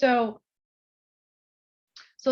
So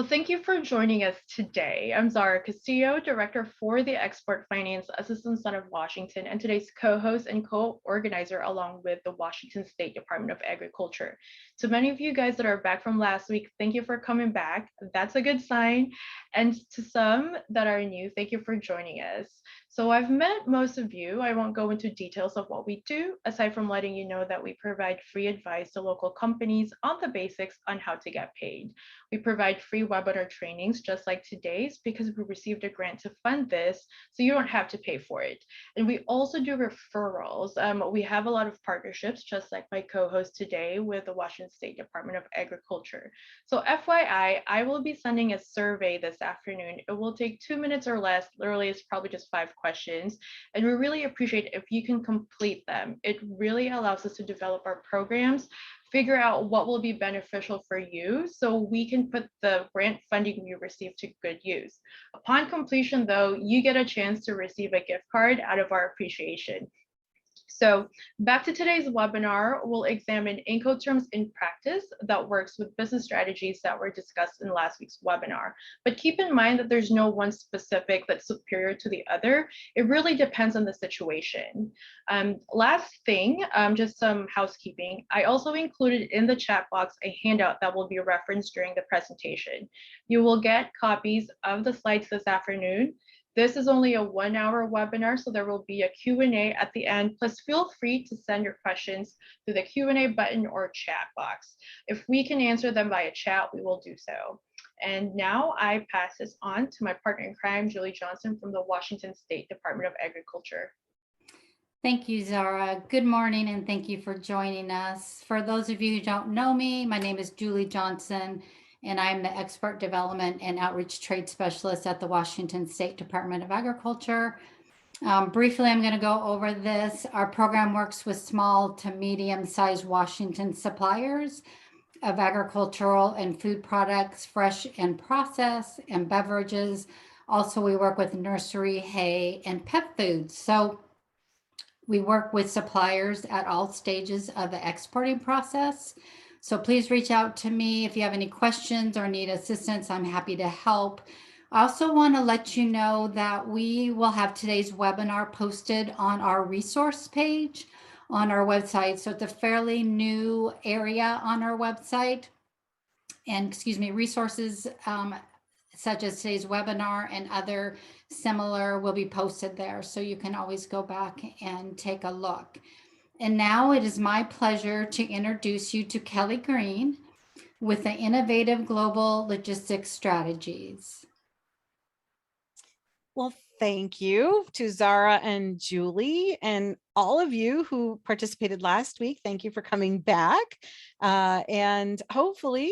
thank you for joining us today. I'm Zara Castillo, Director for the Export Finance Assistant Center of Washington, and today's co-host and co-organizer along with the Washington State Department of Agriculture. To many of you guys that are back from last week, thank you for coming back. That's a good sign. And to some that are new, thank you for joining us. So I've met most of you. I won't go into details of what we do, aside from letting you know that we provide free advice to local companies on the basics on how to get paid. We provide free webinar trainings just like today's because we received a grant to fund this, so you don't have to pay for it. And we also do referrals. We have a lot of partnerships, just like my co-host today with the Washington State Department of Agriculture. So FYI, I will be sending a survey this afternoon. It will take 2 minutes or less. Literally, it's probably just 5 questions. And we really appreciate if you can complete them. It really allows us to develop our programs, figure out what will be beneficial for you so we can put the grant funding you receive to good use. Upon completion, though, you get a chance to receive a gift card out of our appreciation. So back to today's webinar, we'll examine Incoterms in practice that works with business strategies that were discussed in last week's webinar. But keep in mind that there's no one specific that's superior to the other. It really depends on the situation. Last thing, just some housekeeping. I also included in the chat box a handout that will be referenced during the presentation. You will get copies of the slides this afternoon. This is only a 1-hour webinar, so there will be a Q&A at the end. Plus, feel free to send your questions through the Q&A button or chat box. If we can answer them via chat, we will do so. And now I pass this on to my partner in crime, Julie Johnson from the Washington State Department of Agriculture. Thank you, Zara. Good morning, and thank you for joining us. For those of you who don't know me, my name is Julie Johnson, and I'm the Export Development and Outreach Trade Specialist at the Washington State Department of Agriculture. Briefly, I'm going to go over this. Our program works with small to medium-sized Washington suppliers of agricultural and food products, fresh and processed, and beverages. Also, we work with nursery, hay, and pet foods. So we work with suppliers at all stages of the exporting process. So please reach out to me if you have any questions or need assistance. I'm happy to help. I also want to let you know that we will have today's webinar posted on our resource page on our website. So it's a fairly new area on our website. And resources such as today's webinar and other similar will be posted there. So you can always go back and take a look. And now it is my pleasure to introduce you to Kelly Green with the Innovative Global Logistics Strategies. Well, thank you to Zara and Julie and all of you who participated last week. Thank you for coming back. And hopefully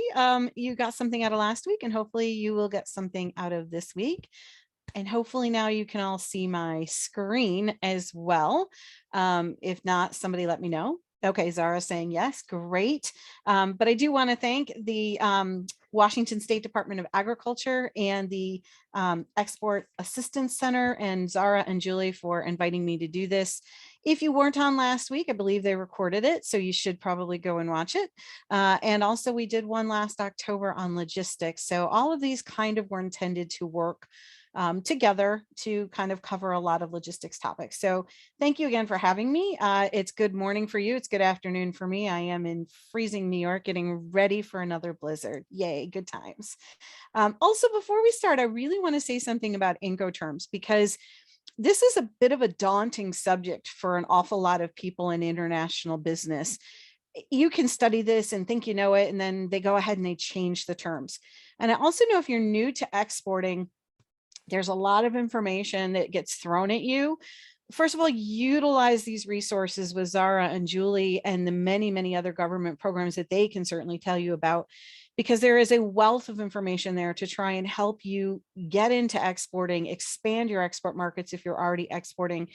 you got something out of last week, and hopefully you will get something out of this week. And hopefully now you can all see my screen as well. If not, somebody let me know. Okay, Zara saying yes, great. But I do want to thank the Washington State Department of Agriculture and the Export Assistance Center and Zara and Julie for inviting me to do this. If you weren't on last week, I believe they recorded it, so you should probably go and watch it. And also we did one last October on logistics. So all of these kind of were intended to work together to kind of cover a lot of logistics topics. So thank you again for having me. It's good morning for you. It's good afternoon for me. I am in freezing New York, getting ready for another blizzard. Yay, good times. Also, before we start, I really want to say something about Incoterms, because this is a bit of a daunting subject for an awful lot of people in international business. You can study this and think you know it, and then they go ahead and they change the terms. And I also know if you're new to exporting, there's a lot of information that gets thrown at you. First of all, utilize these resources with Zara and Julie and the many, many other government programs that they can certainly tell you about, because there is a wealth of information there to try and help you get into exporting, expand your export markets if you're already exporting.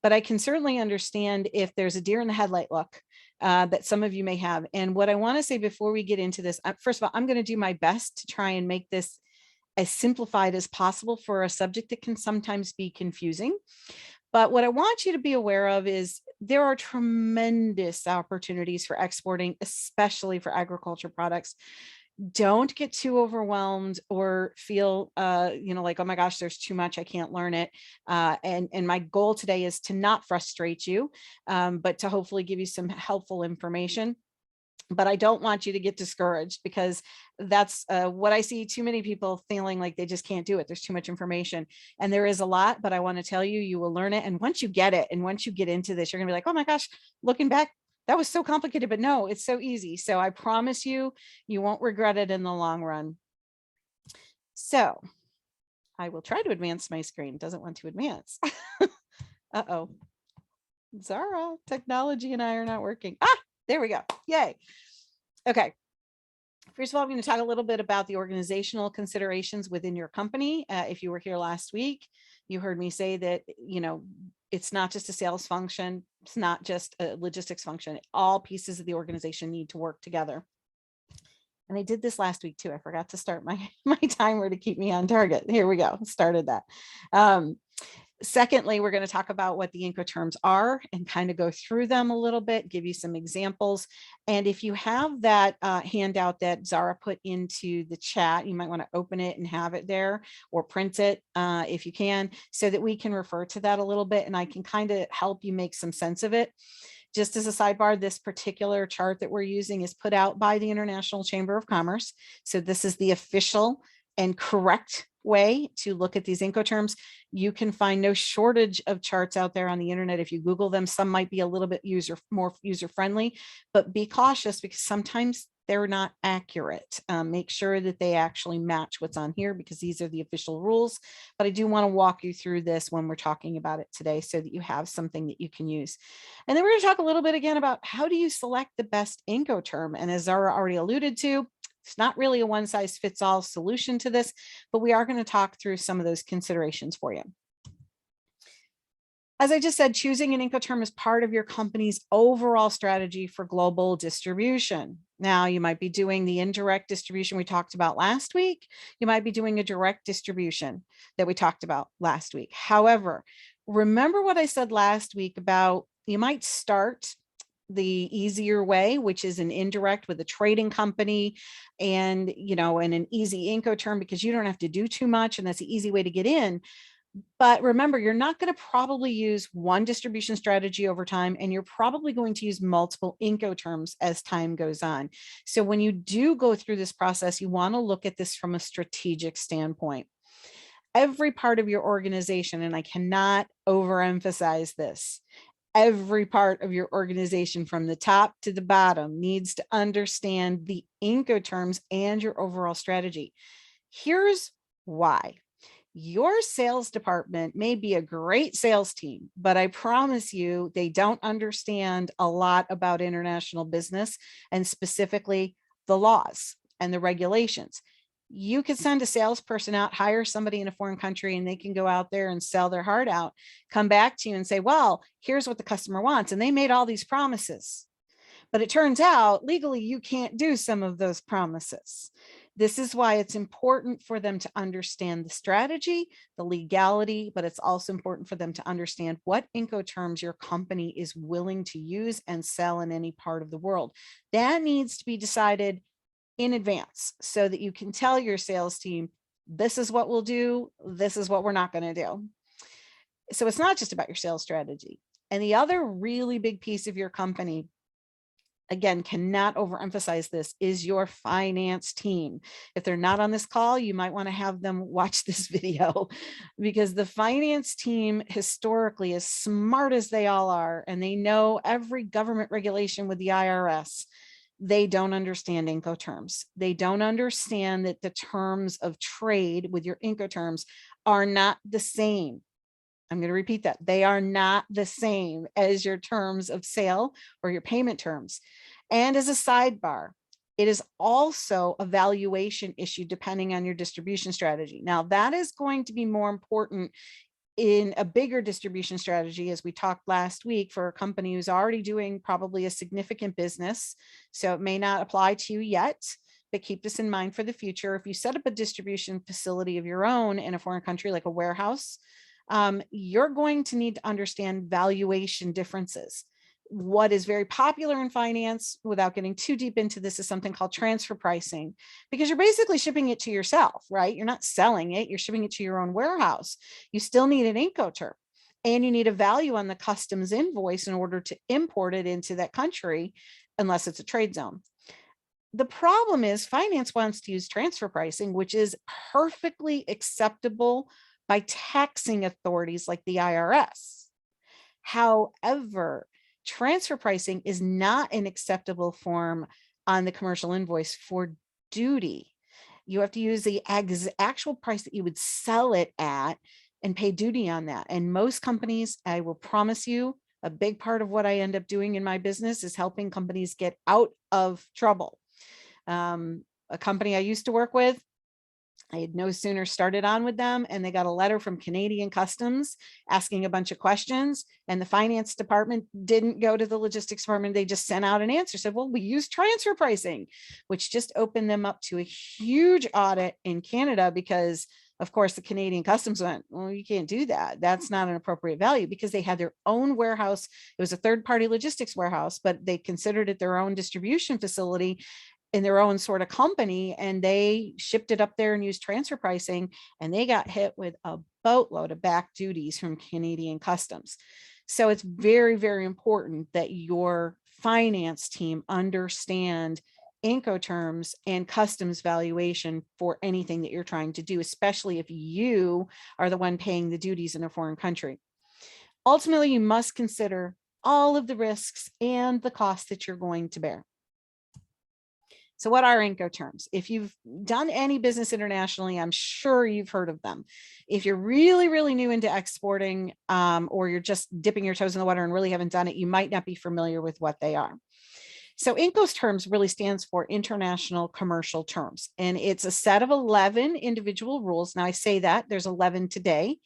But I can certainly understand if there's a deer in the headlight look that some of you may have. And what I want to say before we get into this, first of all, I'm going to do my best to try and make this as simplified as possible for a subject that can sometimes be confusing. But what I want you to be aware of is there are tremendous opportunities for exporting, especially for agriculture products. Don't get too overwhelmed or feel, like, oh my gosh, there's too much, I can't learn it. And my goal today is to not frustrate you, but to hopefully give you some helpful information. But I don't want you to get discouraged, because that's what I see too many people feeling like they just can't do it. There's too much information, and there is a lot, but I want to tell you, you will learn it. And once you get it, and once you get into this, you're gonna be like, oh my gosh, looking back, that was so complicated, but no, it's so easy. So I promise you, you won't regret it in the long run. So I will try to advance my screen. It doesn't want to advance. Uh-oh. Zara, technology and I are not working. There we go. Yay. Okay. First of all, I'm going to talk a little bit about the organizational considerations within your company. If you were here last week, you heard me say that, it's not just a sales function. It's not just a logistics function. All pieces of the organization need to work together. And I did this last week too. I forgot to start my timer to keep me on target. Here we go. Started that. Secondly, we're going to talk about what the Incoterms are and kind of go through them a little bit, give you some examples. And if you have that handout that Zara put into the chat, you might want to open it and have it there, or print it if you can, so that we can refer to that a little bit and I can kind of help you make some sense of it. Just as a sidebar, this particular chart that we're using is put out by the International Chamber of Commerce. So this is the official and correct way to look at these Incoterms. You can find no shortage of charts out there on the internet. If you Google them, some might be a little bit more user-friendly, but be cautious, because sometimes they're not accurate. Make sure that they actually match what's on here, because these are the official rules. But I do want to walk you through this when we're talking about it today, so that you have something that you can use. And then we're going to talk a little bit again about how do you select the best Incoterm. And as Zara already alluded to, it's not really a one-size-fits-all solution to this, but we are going to talk through some of those considerations for you. As I just said, choosing an Incoterm is part of your company's overall strategy for global distribution. Now, you might be doing the indirect distribution we talked about last week. You might be doing a direct distribution that we talked about last week. However, remember what I said last week about you might start the easier way, which is an indirect with a trading company and, and an easy Incoterm, because you don't have to do too much. And that's the easy way to get in. But remember, you're not going to probably use one distribution strategy over time, and you're probably going to use multiple Incoterms as time goes on. So when you do go through this process, you want to look at this from a strategic standpoint. Every part of your organization, and I cannot overemphasize this, every part of your organization from the top to the bottom needs to understand the Incoterms and your overall strategy. Here's why. Your sales department may be a great sales team, but I promise you, they don't understand a lot about international business, and specifically the laws and the regulations. You could send a salesperson out, hire somebody in a foreign country, and they can go out there and sell their heart out, come back to you and say, well, here's what the customer wants. And they made all these promises, but it turns out legally, you can't do some of those promises. This is why it's important for them to understand the strategy, the legality, but it's also important for them to understand what Incoterms your company is willing to use and sell in any part of the world. That needs to be decided in advance, so that you can tell your sales team, this is what we'll do, this is what we're not going to do. So it's not just about your sales strategy. And the other really big piece of your company, again, cannot overemphasize this, is your finance team. If they're not on this call, you might want to have them watch this video, because the finance team, historically, as smart as they all are, and they know every government regulation with the IRS, they don't understand Incoterms. They don't understand that the terms of trade with your Incoterms are not the same. I'm going to repeat that. They are not the same as your terms of sale or your payment terms. And as a sidebar, it is also a valuation issue depending on your distribution strategy. Now, that is going to be more important in a bigger distribution strategy, as we talked last week, for a company who's already doing probably a significant business. So it may not apply to you yet, but keep this in mind for the future. If you set up a distribution facility of your own in a foreign country, like a warehouse, you're going to need to understand valuation differences. What is very popular in finance, without getting too deep into this, is something called transfer pricing, because you're basically shipping it to yourself, right? You're not selling it, you're shipping it to your own warehouse. You still need an Incoterm, and you need a value on the customs invoice in order to import it into that country, unless it's a trade zone. The problem is finance wants to use transfer pricing, which is perfectly acceptable by taxing authorities like the IRS. However, transfer pricing is not an acceptable form on the commercial invoice for duty. You have to use the actual price that you would sell it at and pay duty on that. And most companies, I will promise you, a big part of what I end up doing in my business is helping companies get out of trouble. A company I used to work with, I had no sooner started on with them and they got a letter from Canadian Customs asking a bunch of questions, and the finance department didn't go to the logistics department. They just sent out an answer, said, well, we use transfer pricing, which just opened them up to a huge audit in Canada, because of course the Canadian Customs went, well, you can't do that. That's not an appropriate value, because they had their own warehouse. It was a third-party logistics warehouse, but they considered it their own distribution facility in their own sort of company, and they shipped it up there and used transfer pricing, and they got hit with a boatload of back duties from Canadian Customs. So it's very, very important that your finance team understand Incoterms and customs valuation for anything that you're trying to do, especially if you are the one paying the duties in a foreign country. Ultimately, you must consider all of the risks and the costs that you're going to bear. So what are Incoterms? If you've done any business internationally, I'm sure you've heard of them. If you're really, really new into exporting, or you're just dipping your toes in the water and really haven't done it, you might not be familiar with what they are. So Incoterms really stands for International Commercial Terms, and it's a set of 11 individual rules. Now I say that there's 11 today.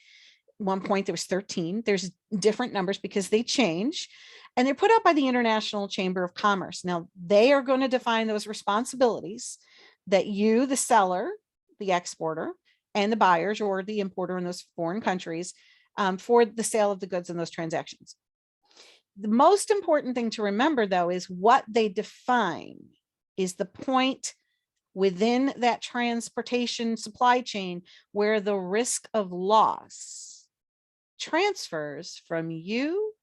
At one point there was 13. There's different numbers because they change. And they're put out by the International Chamber of Commerce. Now, they are going to define those responsibilities that you, the seller, the exporter, and the buyers or the importer in those foreign countries, for the sale of the goods in those transactions. The most important thing to remember, though, is what they define is the point within that transportation supply chain where the risk of loss transfers from you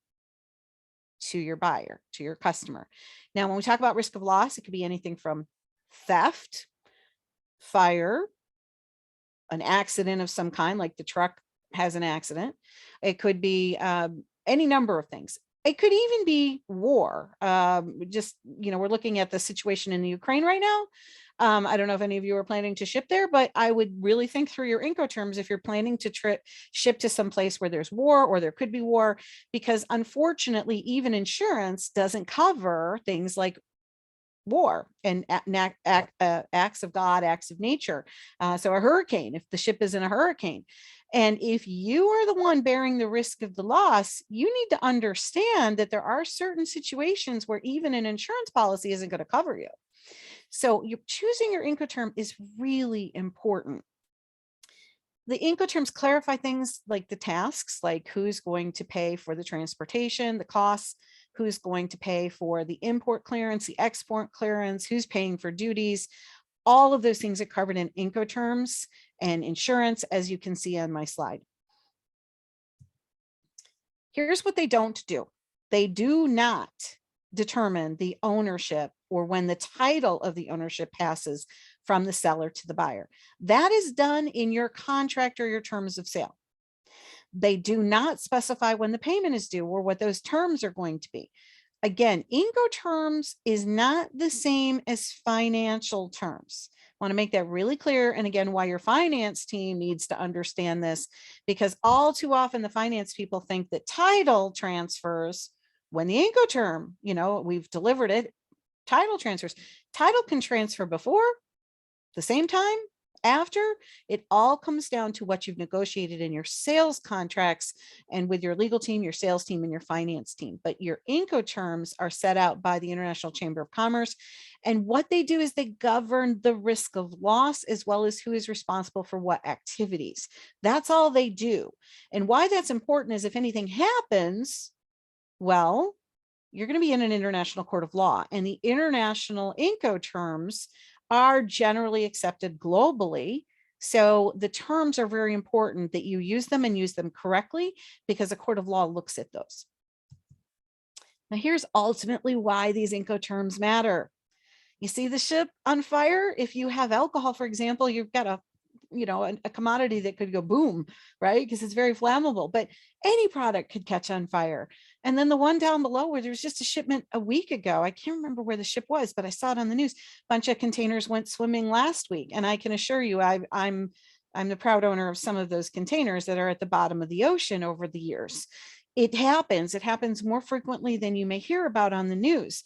to your buyer, to your customer. Now, when we talk about risk of loss, it could be anything from theft, fire, an accident of some kind, like the truck has an accident. It could be any number of things. It could even be war. We're looking at the situation in the Ukraine right now. I don't know if any of you are planning to ship there, but I would really think through your Incoterms if you're planning to ship to some place where there's war or there could be war, because unfortunately, even insurance doesn't cover things like war and acts of God, acts of nature. So a hurricane, if the ship is in a hurricane. And if you are the one bearing the risk of the loss, you need to understand that there are certain situations where even an insurance policy isn't going to cover you. So you're choosing your Incoterm is really important. The Incoterms clarify things like the tasks, like who's going to pay for the transportation, the costs, who's going to pay for the import clearance, the export clearance, who's paying for duties. All of those things are covered in Incoterms and insurance, as you can see on my slide. Here's what they don't do. They do not determine the ownership or when the title of the ownership passes from the seller to the buyer. That is done in your contract or your terms of sale. They do not specify when the payment is due or what those terms are going to be. Again, Incoterms is not the same as financial terms. I want to make that really clear. And again, why your finance team needs to understand this, because all too often the finance people think that title transfers when the Incoterm, we've delivered it, title transfers. Title can transfer before, the same time, After, it all comes down to what you've negotiated in your sales contracts and with your legal team, your sales team, and your finance team. But your Incoterms are set out by the International Chamber of Commerce. And what they do is they govern the risk of loss as well as who is responsible for what activities. That's all they do. And why that's important is if anything happens, well, you're going to be in an international court of law, and the international Incoterms are generally accepted globally. So the terms are very important that you use them and use them correctly, because a court of law looks at those. Now, here's ultimately why these Incoterms matter. You see the ship on fire? If you have alcohol, for example, you've got a commodity that could go boom, right? Because it's very flammable, but any product could catch on fire. And then the one down below where there was just a shipment a week ago, I can't remember where the ship was, but I saw it on the news. A bunch of containers went swimming last week. And I can assure you, I'm the proud owner of some of those containers that are at the bottom of the ocean over the years. It happens more frequently than you may hear about on the news.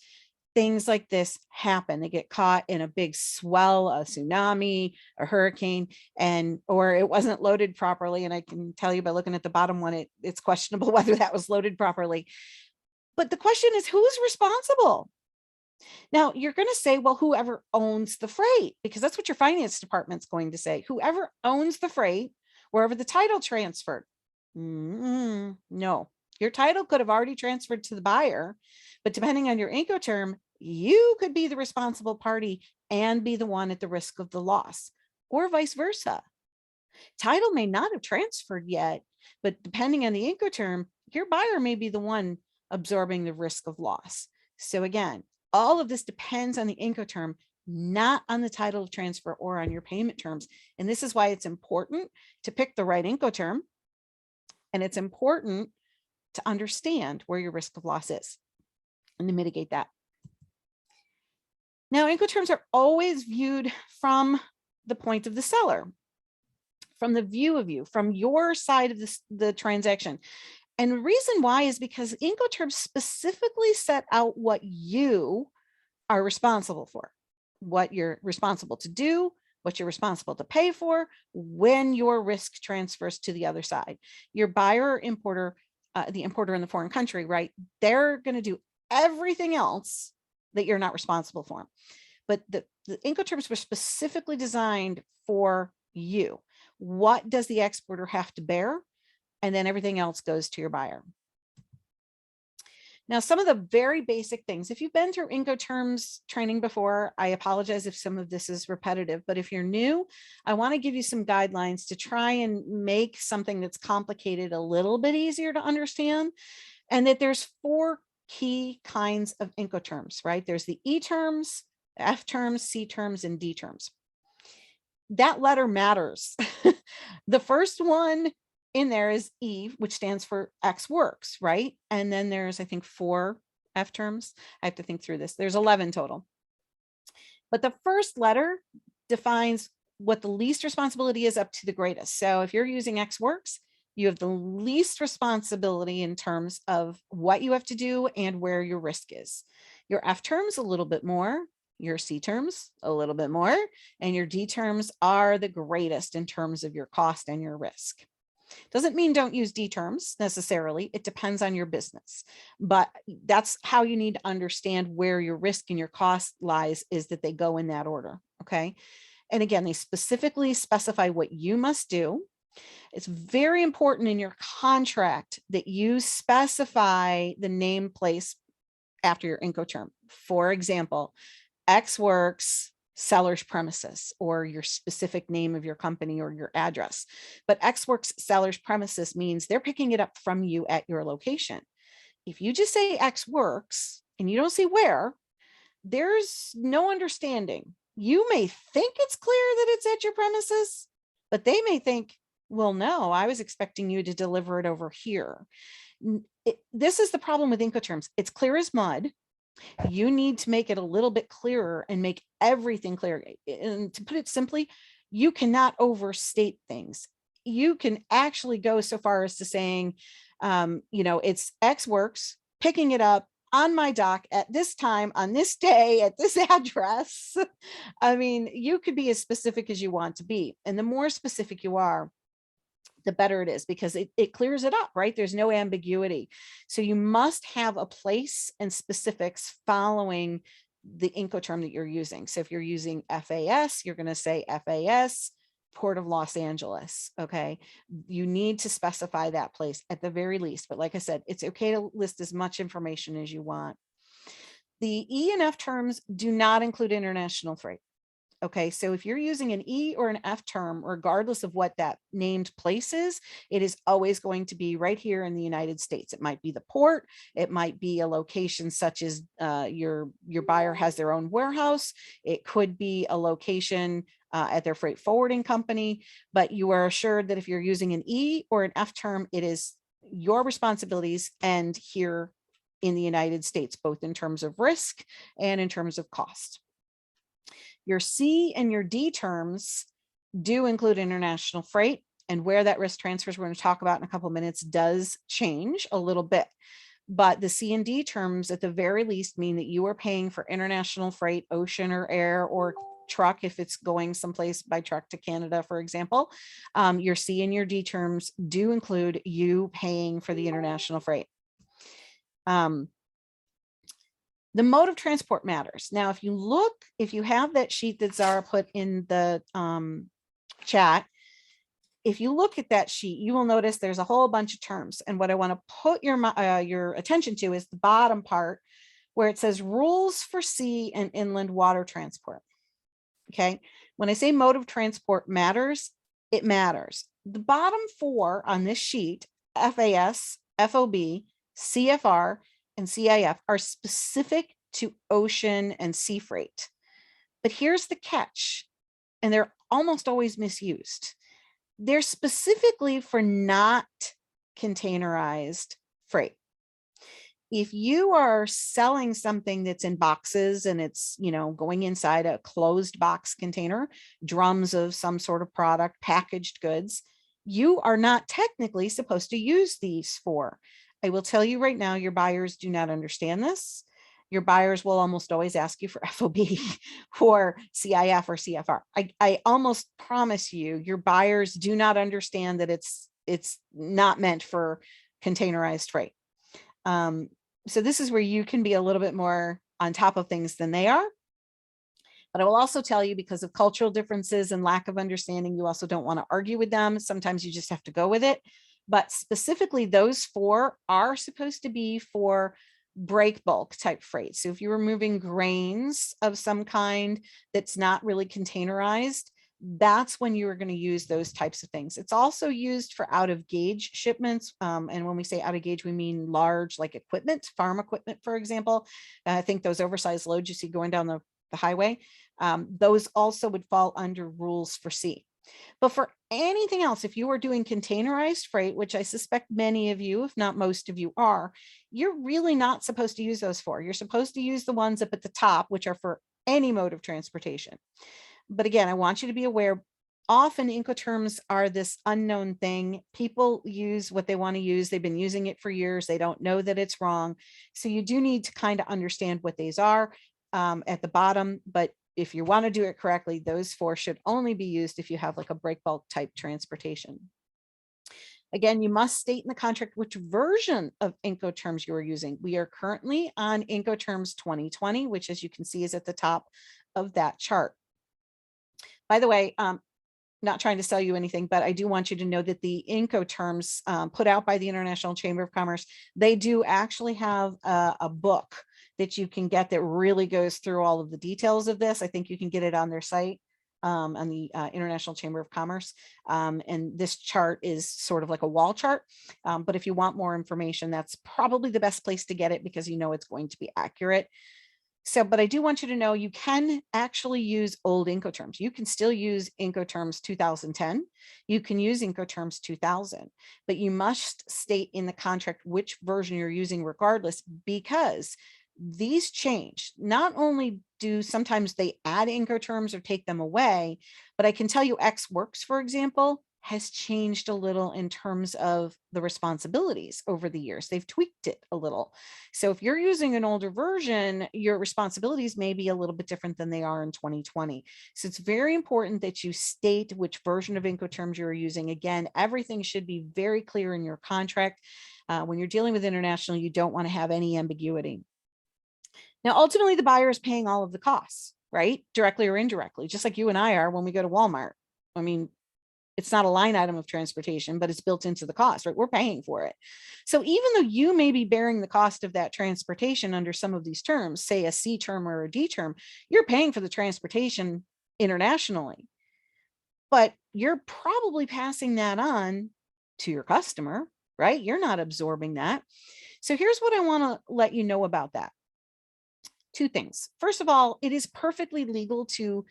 Things like this happen. They get caught in a big swell, a tsunami, a hurricane, or it wasn't loaded properly. And I can tell you by looking at the bottom one, it's questionable whether that was loaded properly. But the question is, who's responsible? Now, you're going to say, well, whoever owns the freight, because that's what your finance department's going to say. Whoever owns the freight, wherever the title transferred. No, your title could have already transferred to the buyer, but depending on your Incoterm, you could be the responsible party and be the one at the risk of the loss, or vice versa. Title may not have transferred yet, but depending on the Incoterm, your buyer may be the one absorbing the risk of loss. So again, all of this depends on the Incoterm, not on the title of transfer or on your payment terms. And this is why it's important to pick the right Incoterm. And it's important to understand where your risk of loss is and to mitigate that. Now, Incoterms are always viewed from the point of the seller, from the view of you, from your side of the transaction. And the reason why is because Incoterms specifically set out what you are responsible for, what you're responsible to do, what you're responsible to pay for when your risk transfers to the other side. Your buyer or importer, the importer in the foreign country, right? They're going to do everything else that you're not responsible for. But the Incoterms were specifically designed for you. What does the exporter have to bear? And then everything else goes to your buyer. Now, some of the very basic things, if you've been through Incoterms training before, I apologize if some of this is repetitive, but if you're new, I want to give you some guidelines to try and make something that's complicated a little bit easier to understand. And that there's 4 key kinds of Incoterms, right? There's the E terms, F terms, C terms, and D terms. That letter matters. The first one in there is E, which stands for Ex Works, right? And then there's, I think, 4 F terms. I have to think through this. There's 11 total. But the first letter defines what the least responsibility is up to the greatest. So if you're using Ex Works, you have the least responsibility in terms of what you have to do and where your risk is. Your F terms, a little bit more. Your C terms, a little bit more. And your D terms are the greatest in terms of your cost and your risk. Doesn't mean don't use D terms necessarily. It depends on your business, but that's how you need to understand where your risk and your cost lies, is that they go in that order. Okay. And again, they specifically specify what you must do. It's very important in your contract that you specify the name place after your Incoterm. For example, Ex Works seller's premises, or your specific name of your company or your address. But Ex Works seller's premises means they're picking it up from you at your location. If you just say Ex Works and you don't say where, there's no understanding. You may think it's clear that it's at your premises, but they may think, well, no, I was expecting you to deliver it over here. This is the problem with Incoterms. It's clear as mud. You need to make it a little bit clearer and make everything clear. And to put it simply, you cannot overstate things. You can actually go so far as to saying, it's Ex Works picking it up on my dock at this time, on this day, at this address. I mean, you could be as specific as you want to be. And the more specific you are, the better it is, because it clears it up, right? There's no ambiguity. So you must have a place and specifics following the Incoterm that you're using. So if you're using FAS, you're going to say FAS, Port of Los Angeles. Okay. You need to specify that place at the very least. But like I said, it's okay to list as much information as you want. The E and F terms do not include international freight. Okay, so if you're using an E or an F term, regardless of what that named place is, it is always going to be right here in the United States. It might be the port, it might be a location such as your buyer has their own warehouse. It could be a location at their freight forwarding company, but you are assured that if you're using an E or an F term, it is your responsibilities and here in the United States, both in terms of risk and in terms of cost. Your C and your D terms do include international freight, and where that risk transfers we're going to talk about in a couple of minutes does change a little bit. But the C and D terms at the very least mean that you are paying for international freight, ocean or air or truck, if it's going someplace by truck to Canada, for example. Your C and your D terms do include you paying for the international freight. The mode of transport matters. Now, if you have that sheet that Zara put in the chat, if you look at that sheet, you will notice there's a whole bunch of terms. And what I want to put your attention to is the bottom part where it says rules for sea and inland water transport. Okay. When I say mode of transport matters, it matters. The bottom four on this sheet, FAS, FOB, CFR, and CIF are specific to ocean and sea freight. But here's the catch, and they're almost always misused. They're specifically for not containerized freight. If you are selling something that's in boxes and it's, going inside a closed box container, drums of some sort of product, packaged goods, you are not technically supposed to use these for. I will tell you right now, your buyers do not understand this. Your buyers will almost always ask you for FOB or CIF or CFR. I almost promise you, your buyers do not understand that it's not meant for containerized freight. So this is where you can be a little bit more on top of things than they are. But I will also tell you, because of cultural differences and lack of understanding, you also don't want to argue with them. Sometimes you just have to go with it. But specifically, those four are supposed to be for break bulk type freight. So if you were moving grains of some kind that's not really containerized, that's when you are going to use those types of things. It's also used for out of gauge shipments. And when we say out of gauge, we mean large, like equipment, farm equipment, for example. I think those oversized loads you see going down the highway, those also would fall under rules for sea. But for anything else, if you are doing containerized freight, which I suspect many of you, if not most of you are, you're really not supposed to use those for. You're supposed to use the ones up at the top, which are for any mode of transportation. But again, I want you to be aware, often Incoterms are this unknown thing. People use what they want to use. They've been using it for years. They don't know that it's wrong. So you do need to kind of understand what these are at the bottom. But if you want to do it correctly, those four should only be used if you have like a break bulk type transportation. Again, you must state in the contract which version of Incoterms you are using. We are currently on Incoterms 2020, which, as you can see, is at the top of that chart. By the way, not trying to sell you anything, but I do want you to know that the Incoterms put out by the International Chamber of Commerce, they do actually have a book that you can get that really goes through all of the details of this. I think you can get it on their site, on the International Chamber of Commerce. And this chart is sort of like a wall chart. But if you want more information, that's probably the best place to get it, because you know it's going to be accurate. So, but I do want you to know you can actually use old Incoterms. You can still use Incoterms 2010. You can use Incoterms 2000, but you must state in the contract which version you're using regardless, because these change. Not only do sometimes they add Incoterms or take them away, but I can tell you Ex Works, for example, has changed a little in terms of the responsibilities over the years. They've tweaked it a little. So if you're using an older version, your responsibilities may be a little bit different than they are in 2020. So it's very important that you state which version of Incoterms you're using. Again, everything should be very clear in your contract. When you're dealing with international, you don't want to have any ambiguity. Now, ultimately, the buyer is paying all of the costs, right? Directly or indirectly, just like you and I are when we go to Walmart. I mean, it's not a line item of transportation, but it's built into the cost, right? We're paying for it. So even though you may be bearing the cost of that transportation under some of these terms, say a C term or a D term, you're paying for the transportation internationally, but you're probably passing that on to your customer, right? You're not absorbing that. So here's what I want to let you know about that. Two things. First of all, it is perfectly legal to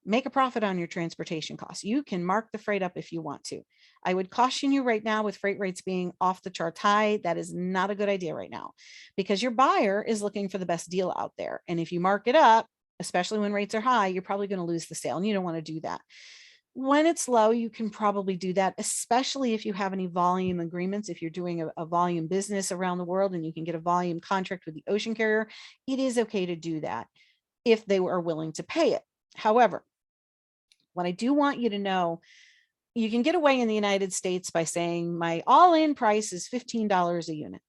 make a profit on your transportation costs. You can mark the freight up if you want to. I would caution you right now with freight rates being off the charts high. That is not a good idea right now because your buyer is looking for the best deal out there. And if you mark it up, especially when rates are high, you're probably going to lose the sale and you don't want to do that. When it's low, you can probably do that, especially if you have any volume agreements. If you're doing a volume business around the world and you can get a volume contract with the ocean carrier, it is okay to do that if they are willing to pay it. However, what I do want you to know, you can get away in the United States by saying my all-in price is $15 a unit.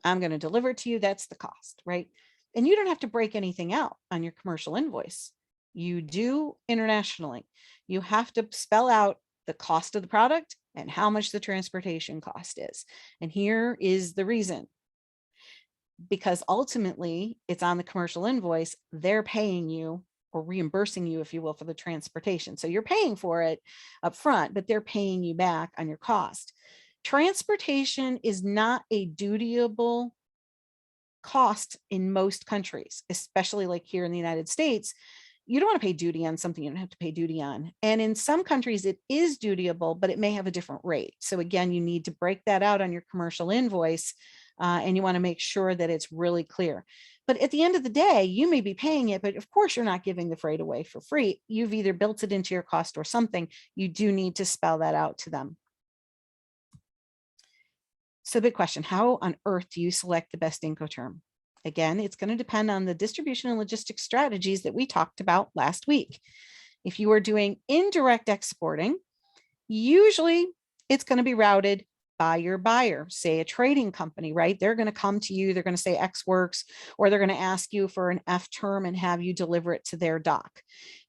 I'm going to deliver it to you. That's the cost, right? And you don't have to break anything out on your commercial invoice. You do internationally. You have to spell out the cost of the product and how much the transportation cost is. And here is the reason. Because ultimately it's on the commercial invoice, they're paying you or reimbursing you, if you will, for the transportation. So you're paying for it up front, but they're paying you back on your cost. Transportation is not a dutiable cost in most countries, especially like here in the United States. You don't want to pay duty on something you don't have to pay duty on. And in some countries it is dutiable, but it may have a different rate. So again, you need to break that out on your commercial invoice and you want to make sure that it's really clear. But at the end of the day, you may be paying it, but of course you're not giving the freight away for free. You've either built it into your cost or something. You do need to spell that out to them. So big question, how on earth do you select the best Incoterm? Again, it's going to depend on the distribution and logistics strategies that we talked about last week. If you are doing indirect exporting, usually it's going to be routed by your buyer, say a trading company, right? They're going to come to you, they're going to say X works, or they're going to ask you for an F term and have you deliver it to their dock,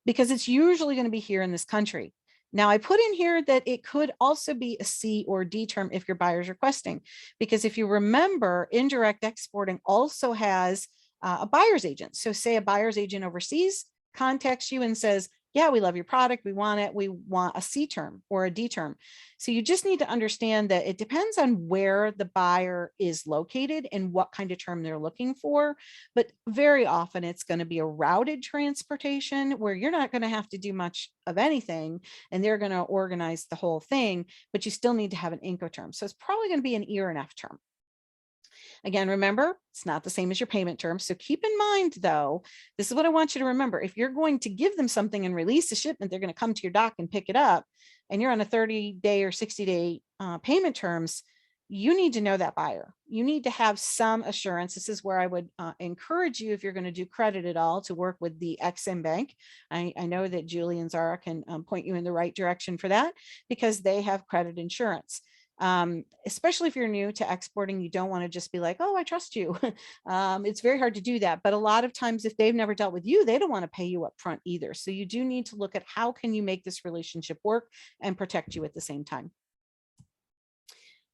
because it's usually going to be here in this country. Now I put in here that it could also be a C or D term if your buyer's requesting, because if you remember, indirect exporting also has a buyer's agent. So say a buyer's agent overseas contacts you and says, yeah, we love your product. We want it. We want a C term or a D term. So you just need to understand that it depends on where the buyer is located and what kind of term they're looking for. But very often it's going to be a routed transportation where you're not going to have to do much of anything and they're going to organize the whole thing, but you still need to have an Incoterm. So it's probably going to be an E or an F term. Again, remember, it's not the same as your payment terms. So keep in mind, though, this is what I want you to remember. If you're going to give them something and release a shipment, they're going to come to your dock and pick it up, and you're on a 30-day or 60-day payment terms, you need to know that buyer. You need to have some assurance. This is where I would encourage you, if you're going to do credit at all, to work with the Ex-Im Bank. I know that Julie and Zara can point you in the right direction for that because they have credit insurance. Especially if you're new to exporting, you don't want to just be like, oh, I trust you. It's very hard to do that. But a lot of times, if they've never dealt with you, they don't want to pay you up front either. So you do need to look at how can you make this relationship work and protect you at the same time.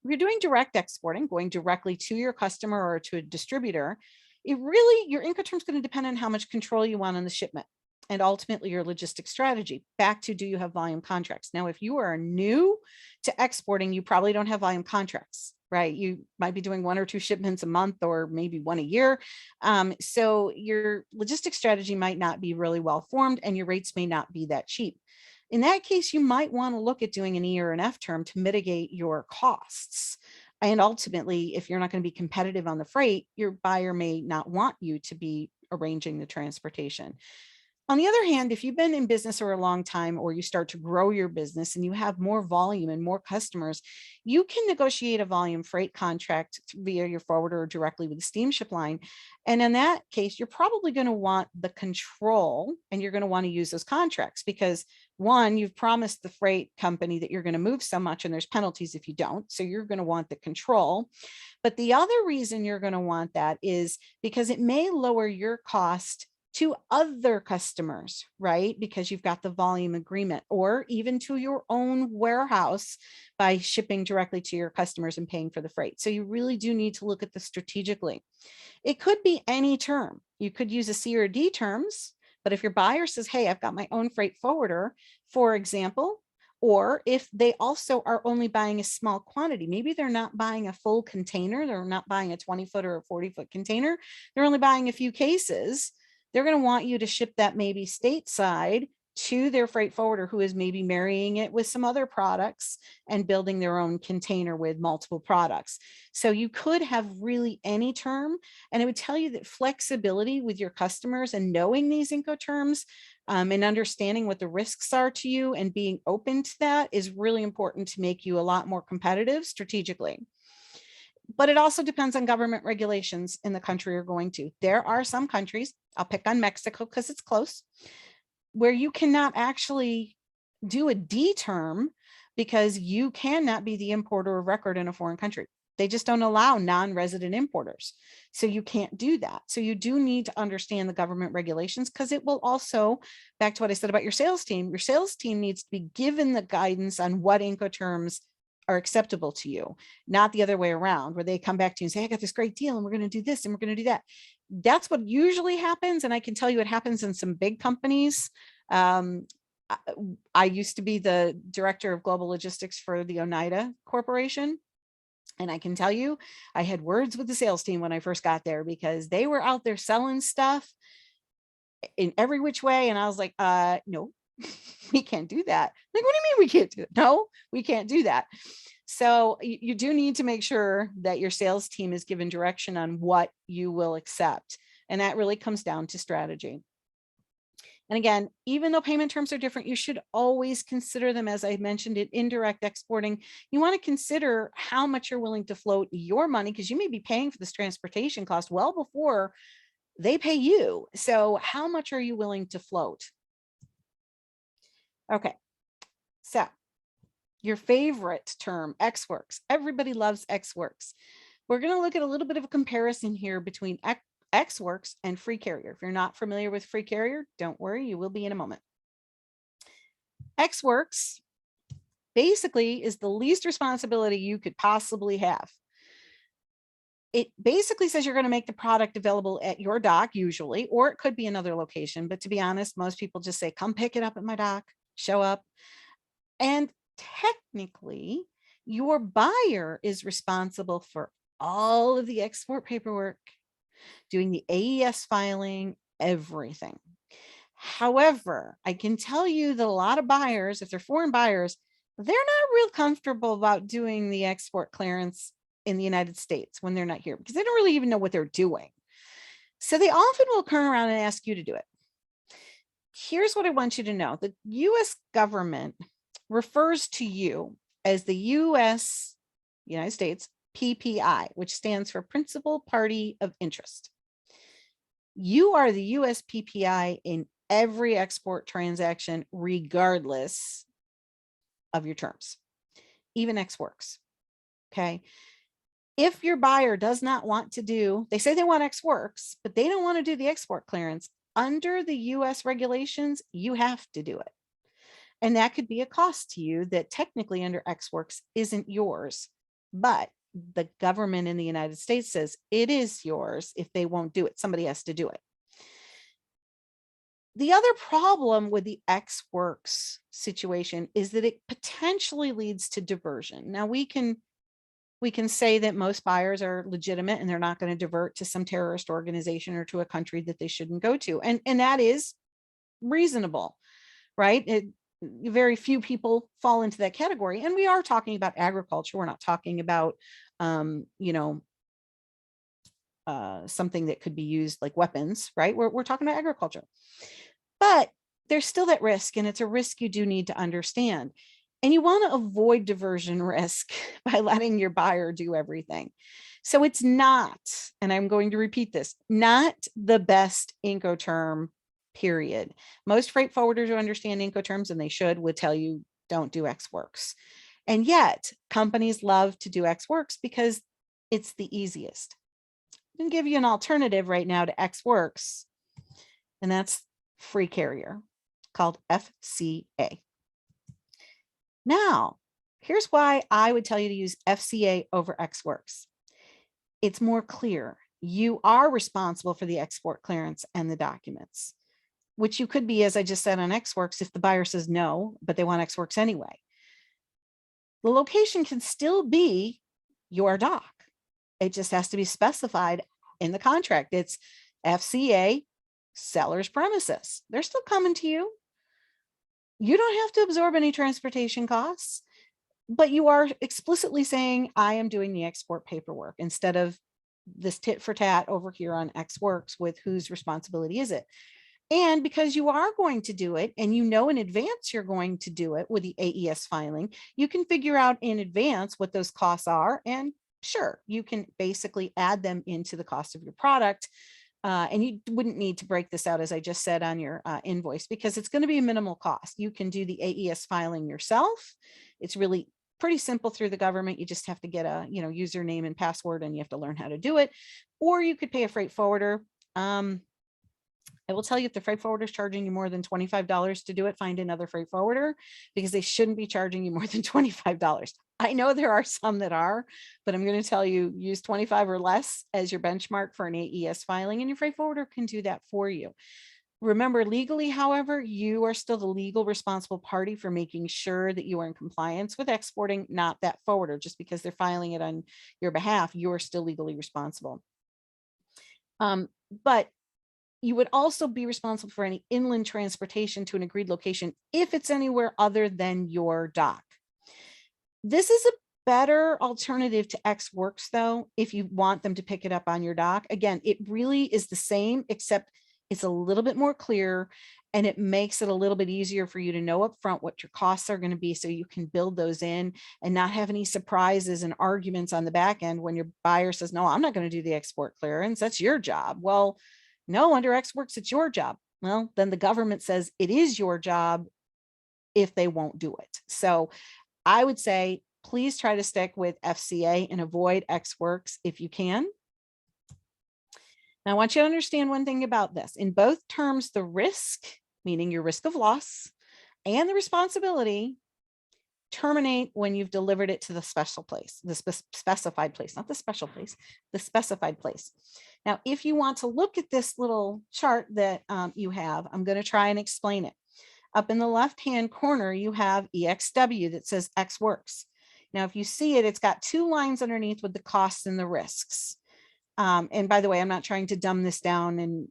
If you're doing direct exporting, going directly to your customer or to a distributor, your Incoterm is going to depend on how much control you want on the shipment and ultimately your logistics strategy. Back to, do you have volume contracts? Now, if you are new to exporting, you probably don't have volume contracts, right? You might be doing 1 or 2 shipments a month or maybe 1 a year. So your logistics strategy might not be really well formed and your rates may not be that cheap. In that case, you might want to look at doing an E or an F term to mitigate your costs. And ultimately, if you're not going to be competitive on the freight, your buyer may not want you to be arranging the transportation. On the other hand, if you've been in business for a long time, or you start to grow your business and you have more volume and more customers, you can negotiate a volume freight contract via your forwarder or directly with the steamship line. And in that case, you're probably going to want the control, and you're going to want to use those contracts because, one, you've promised the freight company that you're going to move so much, and there's penalties if you don't. So you're going to want the control. But the other reason you're going to want that is because it may lower your cost to other customers, right? Because you've got the volume agreement, or even to your own warehouse by shipping directly to your customers and paying for the freight. So you really do need to look at this strategically. It could be any term. You could use a C or D terms, but if your buyer says, hey, I've got my own freight forwarder, for example, or if they also are only buying a small quantity, maybe they're not buying a full container, they're not buying a 20-foot or a 40-foot container, they're only buying a few cases, they're going to want you to ship that maybe stateside to their freight forwarder, who is maybe marrying it with some other products and building their own container with multiple products. So you could have really any term, and it would tell you that flexibility with your customers and knowing these Incoterms and understanding what the risks are to you and being open to that is really important to make you a lot more competitive strategically. But it also depends on government regulations in the country you're going to. There are some countries, I'll pick on Mexico because it's close, where you cannot actually do a D term because you cannot be the importer of record in a foreign country. They just don't allow non-resident importers. So you can't do that. So you do need to understand the government regulations, because it will also, back to what I said about your sales team needs to be given the guidance on what Incoterms are acceptable to you, not the other way around, where they come back to you and say, I got this great deal and we're going to do this and we're going to do that. That's what usually happens. And I can tell you it happens in some big companies. I used to be the director of global logistics for the Oneida Corporation. And I can tell you, I had words with the sales team when I first got there, because they were out there selling stuff in every which way. And I was like, no, we can't do that. Like, what do you mean we can't do it? No, we can't do that. So you do need to make sure that your sales team is given direction on what you will accept. And that really comes down to strategy. And again, even though payment terms are different, you should always consider them, as I mentioned, in indirect exporting. You want to consider how much you're willing to float your money, because you may be paying for this transportation cost well before they pay you. So how much are you willing to float? Okay, so your favorite term, Ex Works. Everybody loves Ex Works. We're going to look at a little bit of a comparison here between Ex Works and Free Carrier. If you're not familiar with Free Carrier, don't worry, you will be in a moment. Ex Works basically is the least responsibility you could possibly have. It basically says you're going to make the product available at your dock usually, or it could be another location. But to be honest, most people just say, come pick it up at my dock, show up. And technically, your buyer is responsible for all of the export paperwork, doing the AES filing, everything. However, I can tell you that a lot of buyers, if they're foreign buyers, they're not real comfortable about doing the export clearance in the United States when they're not here, because they don't really even know what they're doing. So they often will turn around and ask you to do it. Here's what I want you to know. The US government refers to you as the United States PPI, which stands for Principal Party of Interest. You are the US PPI in every export transaction, regardless of your terms, even Ex Works. Okay. If your buyer does not want to do, they say they want Ex Works, but they don't want to do the export clearance, under the US regulations, you have to do it. And that could be a cost to you that technically under Ex Works isn't yours, but the government in the United States says it is yours. If they won't do it, somebody has to do it. The other problem with the Ex Works situation is that it potentially leads to diversion. Now we can say that most buyers are legitimate and they're not going to divert to some terrorist organization or to a country that they shouldn't go to. And that is reasonable, right? Very few people fall into that category. And we are talking about agriculture. We're not talking about, something that could be used like weapons, right? We're talking about agriculture. but there's still that risk, and it's a risk you do need to understand. And you want to avoid diversion risk by letting your buyer do everything. So it's not, and I'm going to repeat this, not the best Incoterm, period. Most freight forwarders who understand Incoterms, and they should, would tell you don't do Ex Works. And yet companies love to do Ex Works because it's the easiest. I can give you an alternative right now to Ex Works, and that's free carrier called FCA. Now, here's why I would tell you to use FCA over Ex Works. It's more clear. You are responsible for the export clearance and the documents, which you could be, as I just said, on Ex Works if the buyer says no, but they want Ex Works anyway. The location can still be your dock. It just has to be specified in the contract. It's FCA seller's premises. They're still coming to you. You don't have to absorb any transportation costs, but you are explicitly saying, I am doing the export paperwork instead of this tit for tat over here on Ex Works with whose responsibility is it? And because you are going to do it, and you know in advance you're going to do it with the AES filing, you can figure out in advance what those costs are. And sure, you can basically add them into the cost of your product. And you wouldn't need to break this out, as I just said, on your invoice, because it's going to be a minimal cost. You can do the AES filing yourself. It's really pretty simple through the government. You just have to get a username and password, and you have to learn how to do it. Or you could pay a freight forwarder. I will tell you, if the freight forwarder is charging you more than $25 to do it, find another freight forwarder, because they shouldn't be charging you more than $25. I know there are some that are, but I'm going to tell you, use 25 or less as your benchmark for an AES filing, and your freight forwarder can do that for you. Remember, legally, however, you are still the legal responsible party for making sure that you are in compliance with exporting, not that forwarder. Just because they're filing it on your behalf, you are still legally responsible. But you would also be responsible for any inland transportation to an agreed location if it's anywhere other than your dock. This is a better alternative to Ex Works, though, if you want them to pick it up on your dock. Again, it really is the same, except it's a little bit more clear, and it makes it a little bit easier for you to know up front what your costs are going to be, so you can build those in and not have any surprises and arguments on the back end when your buyer says, no, I'm not going to do the export clearance. That's your job. Well, no, under Ex Works, it's your job. Well, then the government says it is your job if they won't do it. So I would say, please try to stick with FCA and avoid Ex Works if you can. Now, I want you to understand one thing about this. In both terms, the risk, meaning your risk of loss, and the responsibility terminate when you've delivered it to the special place, the specified place, not the special place, the specified place. Now, if you want to look at this little chart that you have, I'm going to try and explain it. Up in the left-hand corner, you have EXW that says Ex Works. Now, if you see it, it's got two lines underneath with the costs and the risks. And by the way, I'm not trying to dumb this down,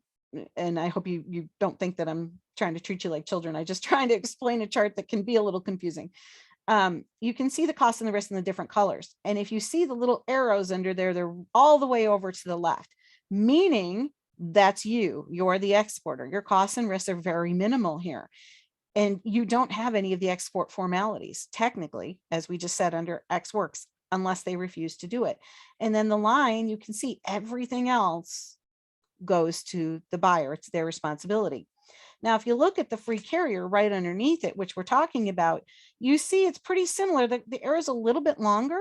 and I hope you don't think that I'm trying to treat you like children. I'm just trying to explain a chart that can be a little confusing. You can see the cost and the risk in the different colors. And if you see the little arrows under there, they're all the way over to the left, meaning that's you're the exporter. Your costs and risks are very minimal here. And you don't have any of the export formalities, technically, as we just said, under Ex Works, unless they refuse to do it. And then the line, you can see everything else goes to the buyer. It's their responsibility. Now, if you look at the free carrier right underneath it, which we're talking about, you see it's pretty similar. The arrow is a little bit longer.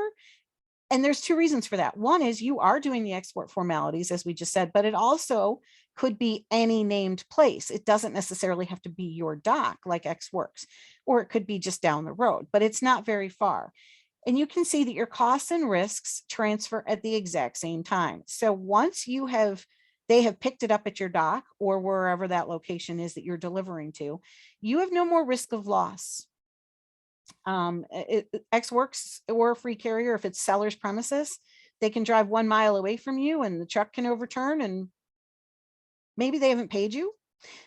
And there's two reasons for that. One is you are doing the export formalities, as we just said, but it also could be any named place. It doesn't necessarily have to be your dock like Ex Works, or it could be just down the road, but it's not very far. And you can see that your costs and risks transfer at the exact same time. So once they have picked it up at your dock or wherever that location is that you're delivering to, you have no more risk of loss. Ex Works or a free carrier, if it's seller's premises, they can drive 1 mile away from you and the truck can overturn, and maybe they haven't paid you.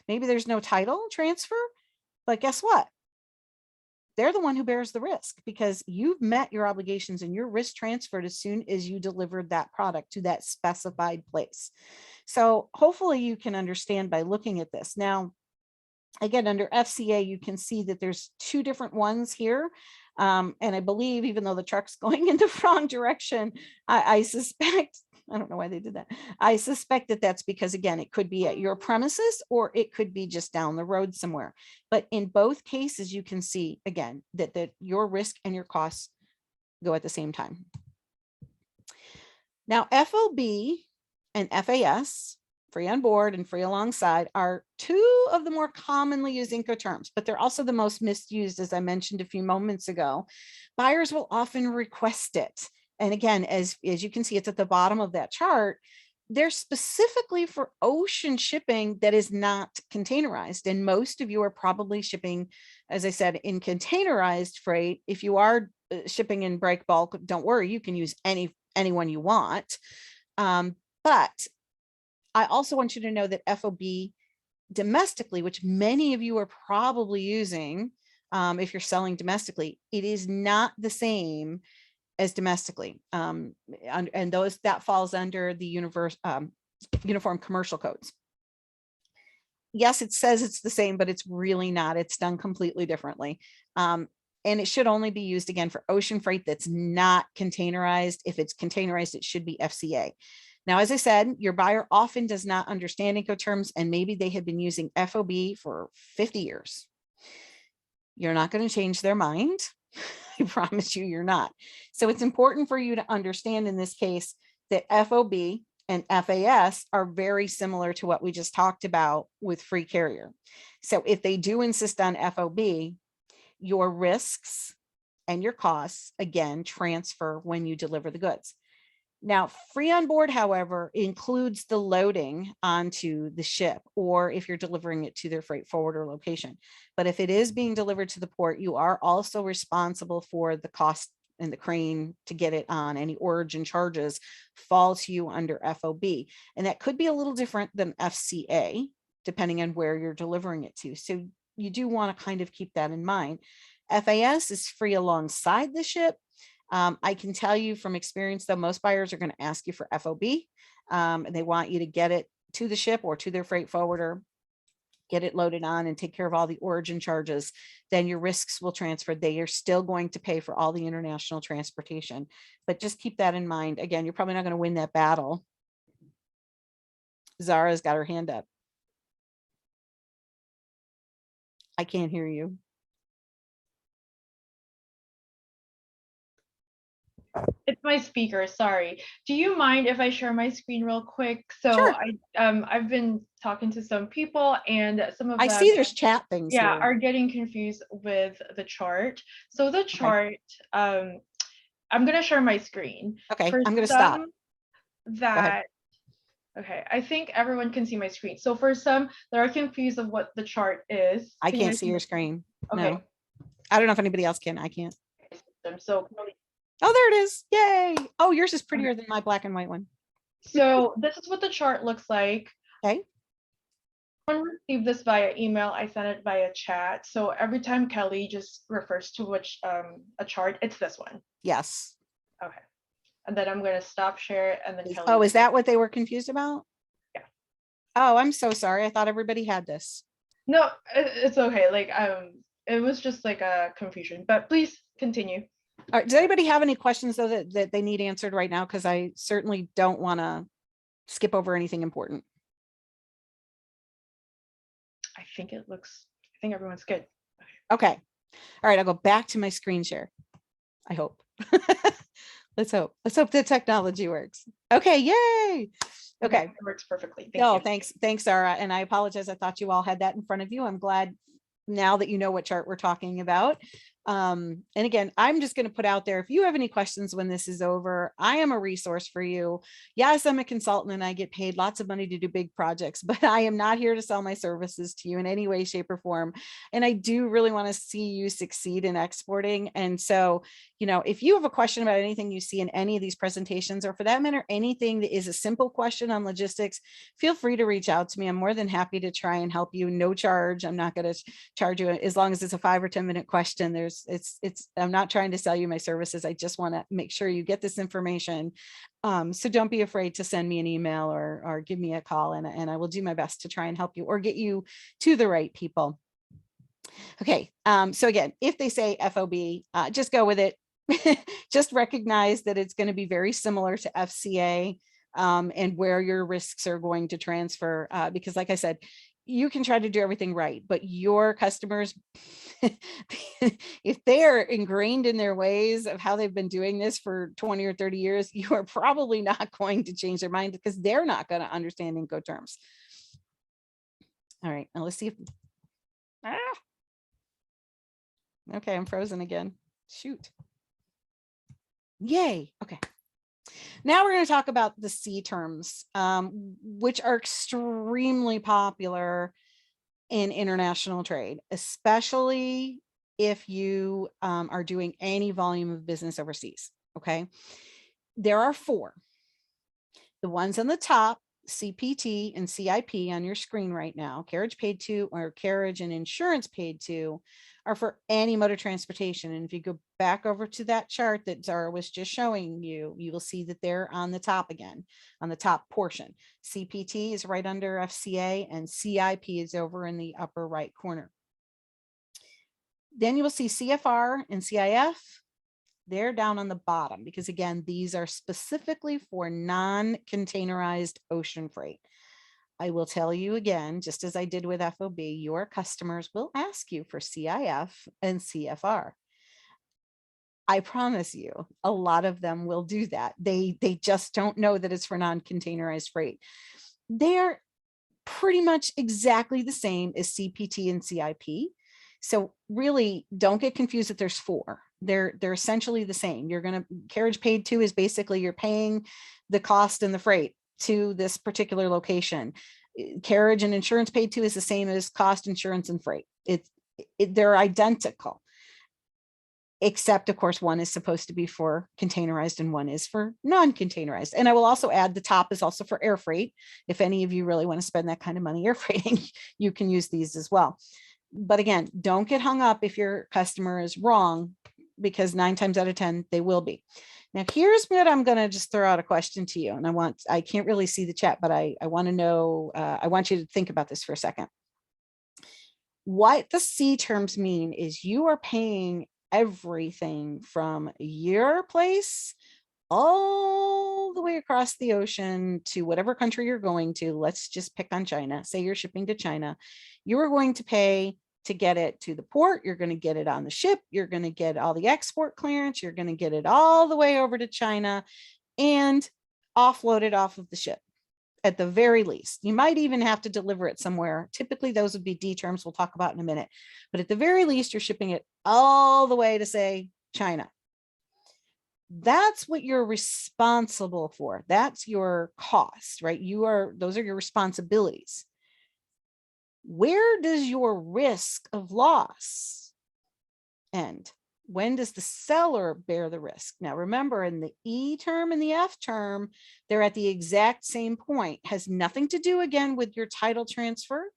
Maybe there's no title transfer, but guess what? They're the one who bears the risk, because you've met your obligations and your risk transferred as soon as you delivered that product to that specified place. So hopefully you can understand by looking at this. Now, Again, under FCA, you can see that there's two different ones here. And I believe, even though the truck's going in the wrong direction, I suspect, I don't know why they did that. I suspect that that's because, again, it could be at your premises or it could be just down the road somewhere. But in both cases, you can see, again, that your risk and your costs go at the same time. Now, FOB and FAS, free on board and free alongside, are two of the more commonly used Incoterms, but they're also the most misused, as I mentioned a few moments ago. Buyers will often request it. And again, as you can see, it's at the bottom of that chart. They're specifically for ocean shipping that is not containerized. And most of you are probably shipping, as I said, in containerized freight. If you are shipping in break bulk, don't worry, you can use anyone you want. But I also want you to know that FOB domestically, which many of you are probably using if you're selling domestically, it is not the same as domestically. And that falls under the Uniform Commercial Codes. Yes, it says it's the same, but it's really not. It's done completely differently. And it should only be used, again, for ocean freight that's not containerized. If it's containerized, it should be FCA. Now, as I said, your buyer often does not understand Incoterms, and maybe they have been using FOB for 50 years. You're not going to change their mind. I promise you, you're not. So it's important for you to understand in this case that FOB and FAS are very similar to what we just talked about with free carrier. So if they do insist on FOB, your risks and your costs, again, transfer when you deliver the goods. Now, free on board, however, includes the loading onto the ship, or if you're delivering it to their freight forwarder location. But if it is being delivered to the port, you are also responsible for the cost and the crane to get it on. Any origin charges fall to you under FOB. And that could be a little different than FCA, depending on where you're delivering it to. So you do want to kind of keep that in mind. FAS is free alongside the ship. I can tell you from experience, though, most buyers are going to ask you for FOB, and they want you to get it to the ship or to their freight forwarder, get it loaded on and take care of all the origin charges. Then your risks will transfer. They are still going to pay for all the international transportation, but just keep that in mind. Again, you're probably not going to win that battle. Zara's got her hand up. I can't hear you. It's my speaker, sorry. Do you mind if I share my screen real quick? So Sure. I've been talking to some people, and some of I them, see there's chat things yeah, here. are getting confused with the chart. So the chart, I'm gonna share my screen. Okay, For I'm gonna stop. Okay, I think everyone can see my screen. So for some, they're confused of what the chart is. I Can you can't guys see your screen. Okay. No, I don't know if anybody else can. I can't. So Oh, there it is. Yay. Oh, yours is prettier than my black and white one. So this is what the chart looks like. Okay. When we received this via email, I sent it via chat. So every time Kelly just refers to which a chart, it's this one. Yes. Okay. And then I'm going to stop share it, and then Kelly. Oh, is that what they were confused about? Yeah. Oh, I'm so sorry. I thought everybody had this. No, it's okay. Like it was just like a confusion, but please continue. All right. Does anybody have any questions though that they need answered right now? Because I certainly don't want to skip over anything important. I think everyone's good. Okay. All right. I'll go back to my screen share. I hope. Let's hope the technology works. Okay. Yay. Okay. It works perfectly. Thank you. Thanks, Sarah. And I apologize. I thought you all had that in front of you. I'm glad now that you know what chart we're talking about. And again, I'm just going to put out there, if you have any questions when this is over, I am a resource for you. Yes, I'm a consultant and I get paid lots of money to do big projects, but I am not here to sell my services to you in any way, shape, or form. And I do really want to see you succeed in exporting. And so, if you have a question about anything you see in any of these presentations, or for that matter, anything that is a simple question on logistics, feel free to reach out to me. I'm more than happy to try and help you. No charge. I'm not going to charge you, as long as it's a 5 or 10 minute question. I'm not trying to sell you my services. I just want to make sure you get this information. So don't be afraid to send me an email or give me a call, and I will do my best to try and help you or get you to the right people. Okay, so again, if they say FOB, just go with it. Just recognize that it's going to be very similar to FCA, and where your risks are going to transfer. Because like I said, you can try to do everything right, but your customers, if they're ingrained in their ways of how they've been doing this for 20 or 30 years, you are probably not going to change their mind because they're not going to understand Incoterms. All right, now let's see if, okay, I'm frozen again. Shoot. Yay. Okay. Now we're going to talk about the C terms, which are extremely popular in international trade, especially if you are doing any volume of business overseas. Okay. There are 4. The ones on the top, CPT and CIP on your screen right now, carriage paid to, or carriage and insurance paid to, are for any mode of transportation. And if you go back over to that chart that Zara was just showing you, you will see that they're on the top again, on the top portion. CPT is right under FCA and CIP is over in the upper right corner. Then you will see CFR and CIF. They're down on the bottom because again, these are specifically for non-containerized ocean freight. I will tell you again, just as I did with FOB, your customers will ask you for CIF and CFR. I promise you, a lot of them will do that. They just don't know that it's for non-containerized freight. They're pretty much exactly the same as CPT and CIP. So really don't get confused that there's 4. They're essentially the same. You're going to, carriage paid to is basically you're paying the cost and the freight to this particular location. Carriage and insurance paid to is the same as cost, insurance, and freight. They're identical, except of course one is supposed to be for containerized and one is for non-containerized. And I will also add the top is also for air freight. If any of you really want to spend that kind of money air freighting, you can use these as well. But again, don't get hung up if your customer is wrong, because 9 times out of 10, they will be. Now, here's what I'm going to just throw out a question to you. And I can't really see the chat, but I want to know, I want you to think about this for a second. What the C terms mean is you are paying everything from your place all the way across the ocean to whatever country you're going to. Let's just pick on China. Say you're shipping to China. You are going to pay to get it to the port. You're going to get it on the ship. You're going to get all the export clearance. You're going to get it all the way over to China and offload it off of the ship. At the very least, you might even have to deliver it somewhere. Typically, those would be D terms we'll talk about in a minute. But at the very least, you're shipping it all the way to, say, China. That's what you're responsible for. That's your cost, right? Those are your responsibilities. Where does your risk of loss end? When does the seller bear the risk? Now, remember, in the E term and the F term, they're at the exact same point. Has nothing to do, again, with your title transfer,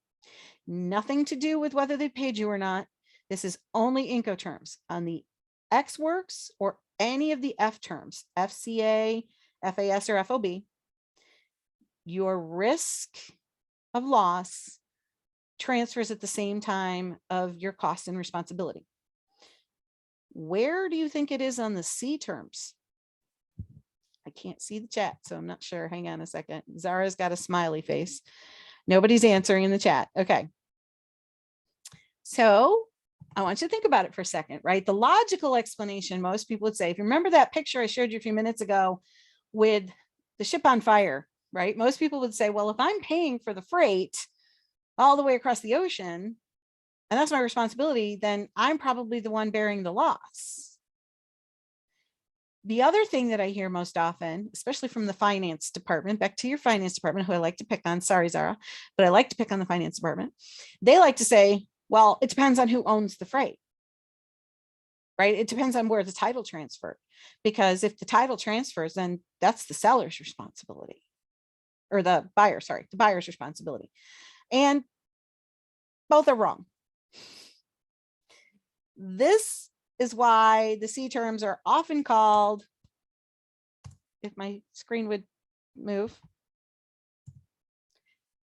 nothing to do with whether they paid you or not. This is only Incoterms. On the X works or any of the F terms, FCA, FAS, or FOB, your risk of loss transfers at the same time of your cost and responsibility. Where do you think it is on the C terms? I can't see the chat, so I'm not sure. Hang on a second. Zara's got a smiley face. Nobody's answering in the chat. Okay. So I want you to think about it for a second, right? The logical explanation, most people would say, if you remember that picture I showed you a few minutes ago with the ship on fire, right? Most people would say, well, if I'm paying for the freight all the way across the ocean, and that's my responsibility, then I'm probably the one bearing the loss. The other thing that I hear most often, especially from the finance department, back to your finance department, who I like to pick on, sorry, Zara, but I like to pick on the finance department. They like to say, well, it depends on who owns the freight, right? It depends on where the title transferred, because if the title transfers, then that's the seller's responsibility, or the buyer, sorry, the buyer's responsibility. And both are wrong. This is why the C terms are often called, if my screen would move,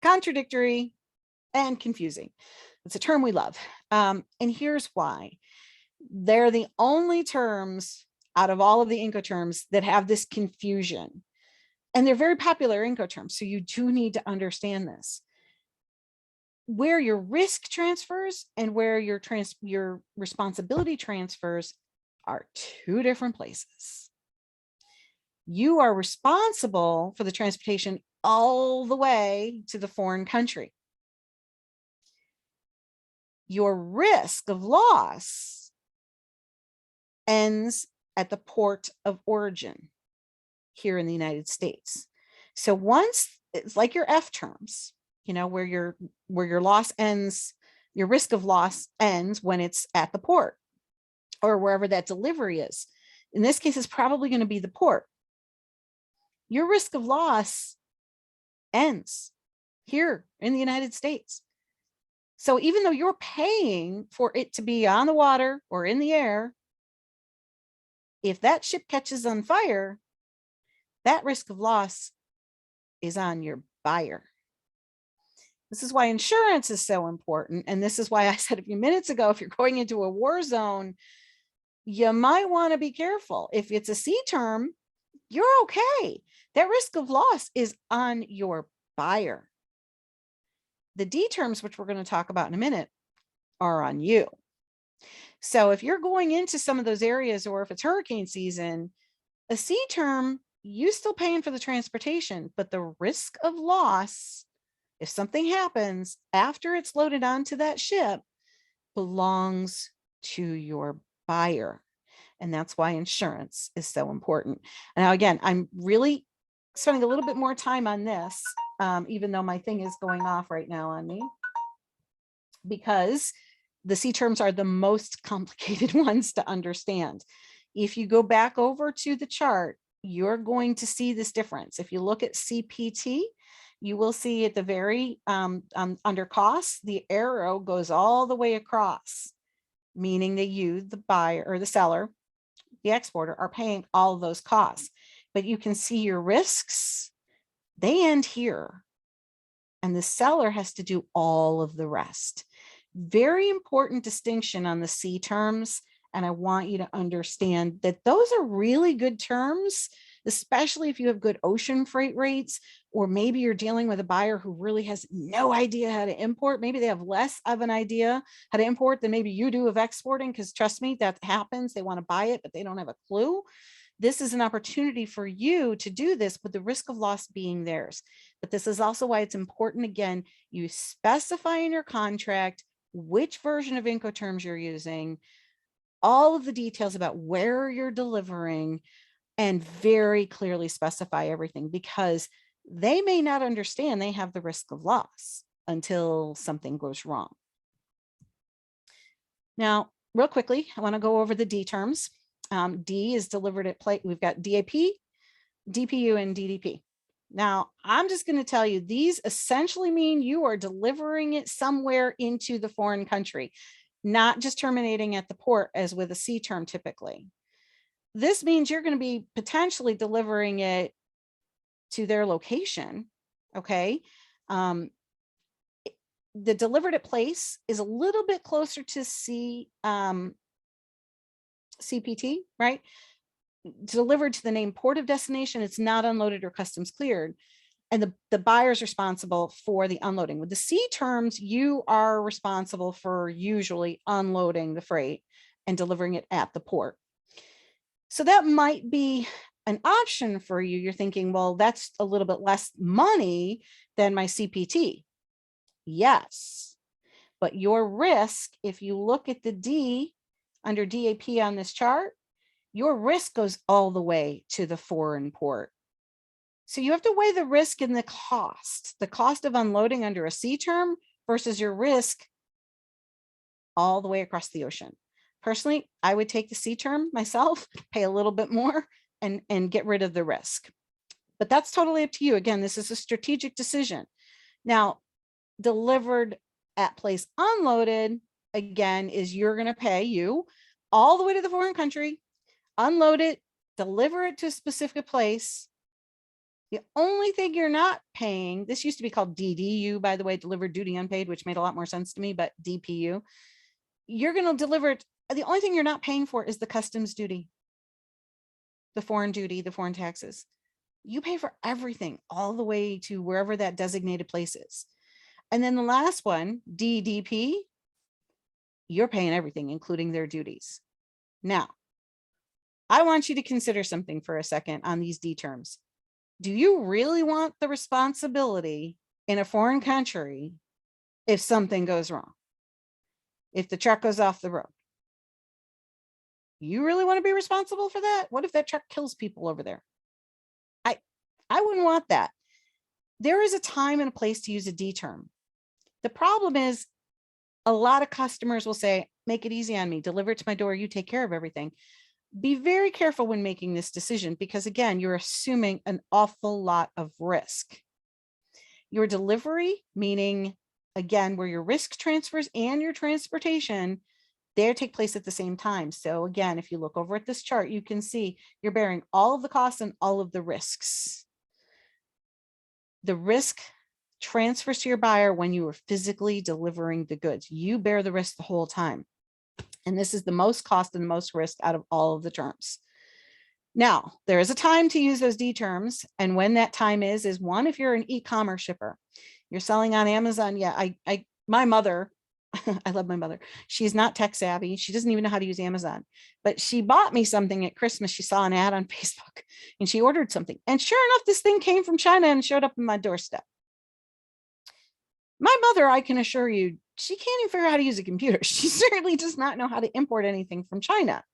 contradictory and confusing. It's a term we love. And here's why. They're the only terms out of all of the Incoterms that have this confusion. And they're very popular Incoterms, so you do need to understand this. Where your risk transfers and where your responsibility transfers are two different places. You are responsible for the transportation all the way to the foreign country. Your risk of loss ends at the port of origin here in the United States. So once it's like your F terms, where your loss ends, your risk of loss ends when it's at the port or wherever that delivery is. In this case, it's probably going to be the port. Your risk of loss ends here in the United States. So even though you're paying for it to be on the water or in the air, if that ship catches on fire, that risk of loss is on your buyer. This is why insurance is so important. And this is why I said a few minutes ago, if you're going into a war zone, you might want to be careful. If it's a C term, you're okay. That risk of loss is on your buyer. The D terms, which we're going to talk about in a minute, are on you. So if you're going into some of those areas, or if it's hurricane season, a C term, you still paying for the transportation, but the risk of loss, if something happens after it's loaded onto that ship, belongs to your buyer. And that's why insurance is so important. Now, again, I'm really spending a little bit more time on this, even though my thing is going off right now on me, because the C terms are the most complicated ones to understand. If you go back over to the chart, you're going to see this difference. If you look at CPT, you will see at the very under costs, the arrow goes all the way across, meaning that you, the buyer or the seller, the exporter, are paying all those costs. But you can see your risks, they end here. And the seller has to do all of the rest. Very important distinction on the C terms. And I want you to understand that those are really good terms, especially if you have good ocean freight rates, or maybe you're dealing with a buyer who really has no idea how to import. Maybe they have less of an idea how to import than maybe you do of exporting, because trust me, that happens. They want to buy it, but they don't have a clue. This is an opportunity for you to do this with the risk of loss being theirs. But this is also why it's important, again, you specify in your contract which version of Incoterms you're using, all of the details about where you're delivering, and very clearly specify everything, because they may not understand they have the risk of loss until something goes wrong. Now, real quickly, I want to go over the D terms. D is delivered at plate. We've got DAP, DPU, and DDP. Now, I'm just going to tell you, these essentially mean you are delivering it somewhere into the foreign country, not just terminating at the port as with a C term typically. This means you're going to be potentially delivering it to their location, okay? The delivered at place is a little bit closer to CPT, right? Delivered to the named port of destination, it's not unloaded or customs cleared. And the buyer is responsible for the unloading. With the C terms, you are responsible for usually unloading the freight and delivering it at the port. So that might be an option for you. You're thinking, well, that's a little bit less money than my CPT. Yes, but your risk, if you look at the D under DAP on this chart, your risk goes all the way to the foreign port. So you have to weigh the risk and the cost of unloading under a C term versus your risk all the way across the ocean. Personally, I would take the C term myself, pay a little bit more and get rid of the risk. But that's totally up to you. Again, this is a strategic decision. Now, delivered at place unloaded, again, is you're going to pay you all the way to the foreign country, unload it, deliver it to a specific place. The only thing you're not paying, this used to be called DDU, by the way, delivered duty unpaid, which made a lot more sense to me, but DPU. you're going to deliver it. The only thing you're not paying for is the customs duty, the foreign duty, the foreign taxes. You pay for everything all the way to wherever that designated place is. And then the last one, DDP, you're paying everything, including their duties. Now, I want you to consider something for a second on these D terms. Do you really want the responsibility in a foreign country if something goes wrong? If the truck goes off the road? You really want to be responsible for that? What if that truck kills people over there? I wouldn't want that. There is a time and a place to use a D term. The problem is a lot of customers will say, make it easy on me, deliver it to my door, you take care of everything. Be very careful when making this decision, because again, you're assuming an awful lot of risk. Your delivery, meaning again, where your risk transfers and your transportation, they take place at the same time. So again, if you look over at this chart, you can see you're bearing all of the costs and all of the risks. The risk transfers to your buyer when you are physically delivering the goods. You bear the risk the whole time. And this is the most cost and the most risk out of all of the terms. Now, there is a time to use those D terms. And when that time is one, if you're an e-commerce shipper, you're selling on Amazon. Yeah, my mother, I love my mother. She's not tech savvy. She doesn't even know how to use Amazon, but she bought me something at Christmas. She saw an ad on Facebook and she ordered something. And sure enough, this thing came from China and showed up in my doorstep. My mother, I can assure you, she can't even figure out how to use a computer. She certainly does not know how to import anything from China.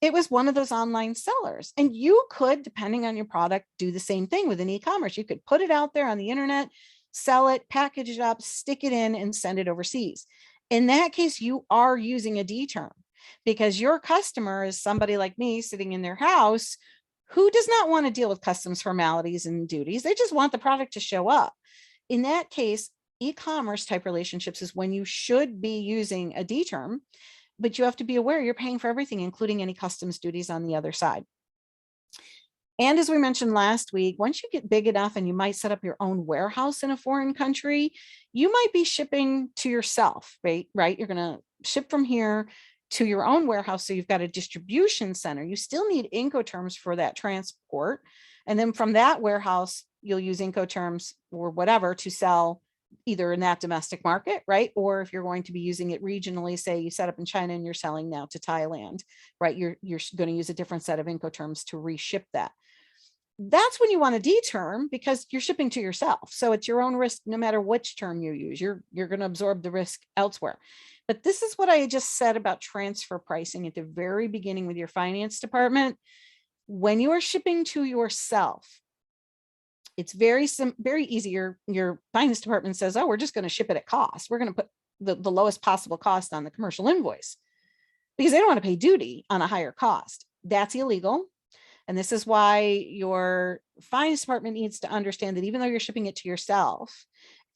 It was one of those online sellers. And you could, depending on your product, do the same thing with an e-commerce. You could put it out there on the internet, sell it, package it up, stick it in, and send it overseas. In that case, you are using a D term, because your customer is somebody like me sitting in their house who does not want to deal with customs formalities and duties. They just want the product to show up. In that case, e-commerce type relationships is when you should be using a D term, but you have to be aware you're paying for everything, including any customs duties on the other side. And as we mentioned last week, once you get big enough and you might set up your own warehouse in a foreign country, you might be shipping to yourself, right? You're going to ship from here to your own warehouse. So you've got a distribution center. You still need Incoterms for that transport. And then from that warehouse, you'll use Incoterms or whatever to sell either in that domestic market, right? Or if you're going to be using it regionally, say you set up in China and you're selling now to Thailand, right? You're going to use a different set of Incoterms to reship that. That's when you want a D term, because you're shipping to yourself. So it's your own risk, no matter which term you use, you're going to absorb the risk elsewhere. But this is what I just said about transfer pricing at the very beginning with your finance department. When you are shipping to yourself, it's very easy. Your finance department says, oh, we're just going to ship it at cost. We're going to put the lowest possible cost on the commercial invoice, because they don't want to pay duty on a higher cost. That's illegal. And this is why your finance department needs to understand that even though you're shipping it to yourself,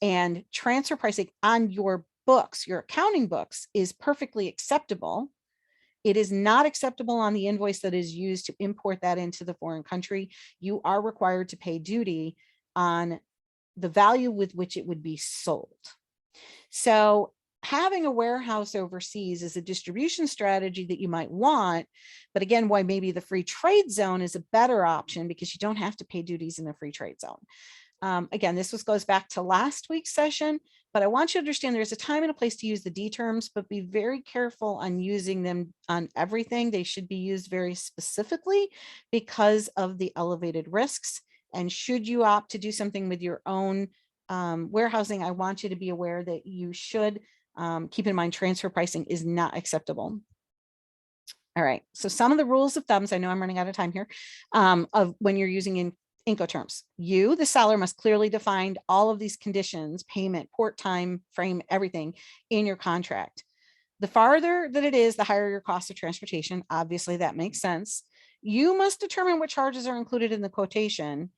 and transfer pricing on your books, your accounting books, is perfectly acceptable, it is not acceptable on the invoice that is used to import that into the foreign country. You are required to pay duty on the value with which it would be sold. So having a warehouse overseas is a distribution strategy that you might want, but again, why maybe the free trade zone is a better option, because you don't have to pay duties in the free trade zone. Again, this goes back to last week's session, but I want you to understand there's a time and a place to use the D terms, but be very careful on using them on everything. They should be used very specifically because of the elevated risks. And should you opt to do something with your own warehousing, I want you to be aware that you should keep in mind transfer pricing is not acceptable. All right, so some of the rules of thumbs, I know I'm running out of time here, of when you're using Incoterms. You, the seller, must clearly define all of these conditions, payment, port time, frame, everything in your contract. The farther that it is, the higher your cost of transportation. Obviously, that makes sense. You must determine what charges are included in the quotation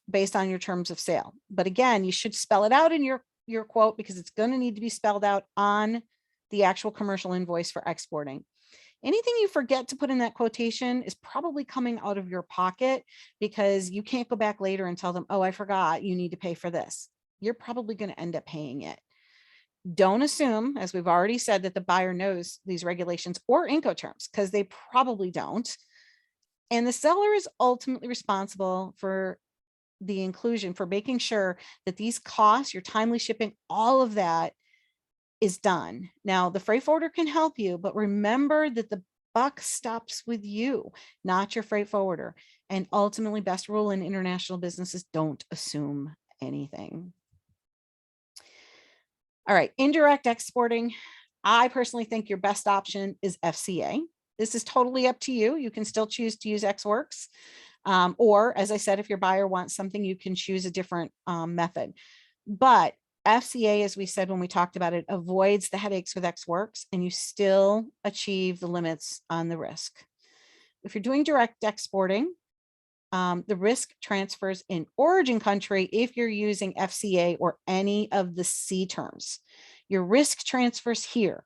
based on your terms of sale. But again, you should spell it out in your quote, because it's going to need to be spelled out on the actual commercial invoice for exporting. Anything you forget to put in that quotation is probably coming out of your pocket, because you can't go back later and tell them, oh, I forgot, you need to pay for this. You're probably going to end up paying it. Don't assume, as we've already said, that the buyer knows these regulations or Incoterms, because they probably don't. And the seller is ultimately responsible for the inclusion, for making sure that these costs, your timely shipping, all of that is done. Now, the freight forwarder can help you, but remember that the buck stops with you, not your freight forwarder. And ultimately, best rule in international business is don't assume anything. All right, indirect exporting. I personally think your best option is FCA. This is totally up to you. You can still choose to use XWorks. Or, as I said, if your buyer wants something, you can choose a different method. But FCA, as we said when we talked about it, avoids the headaches with XWorks, and you still achieve the limits on the risk. If you're doing direct exporting, the risk transfers in origin country if you're using FCA or any of the C terms. Your risk transfers here.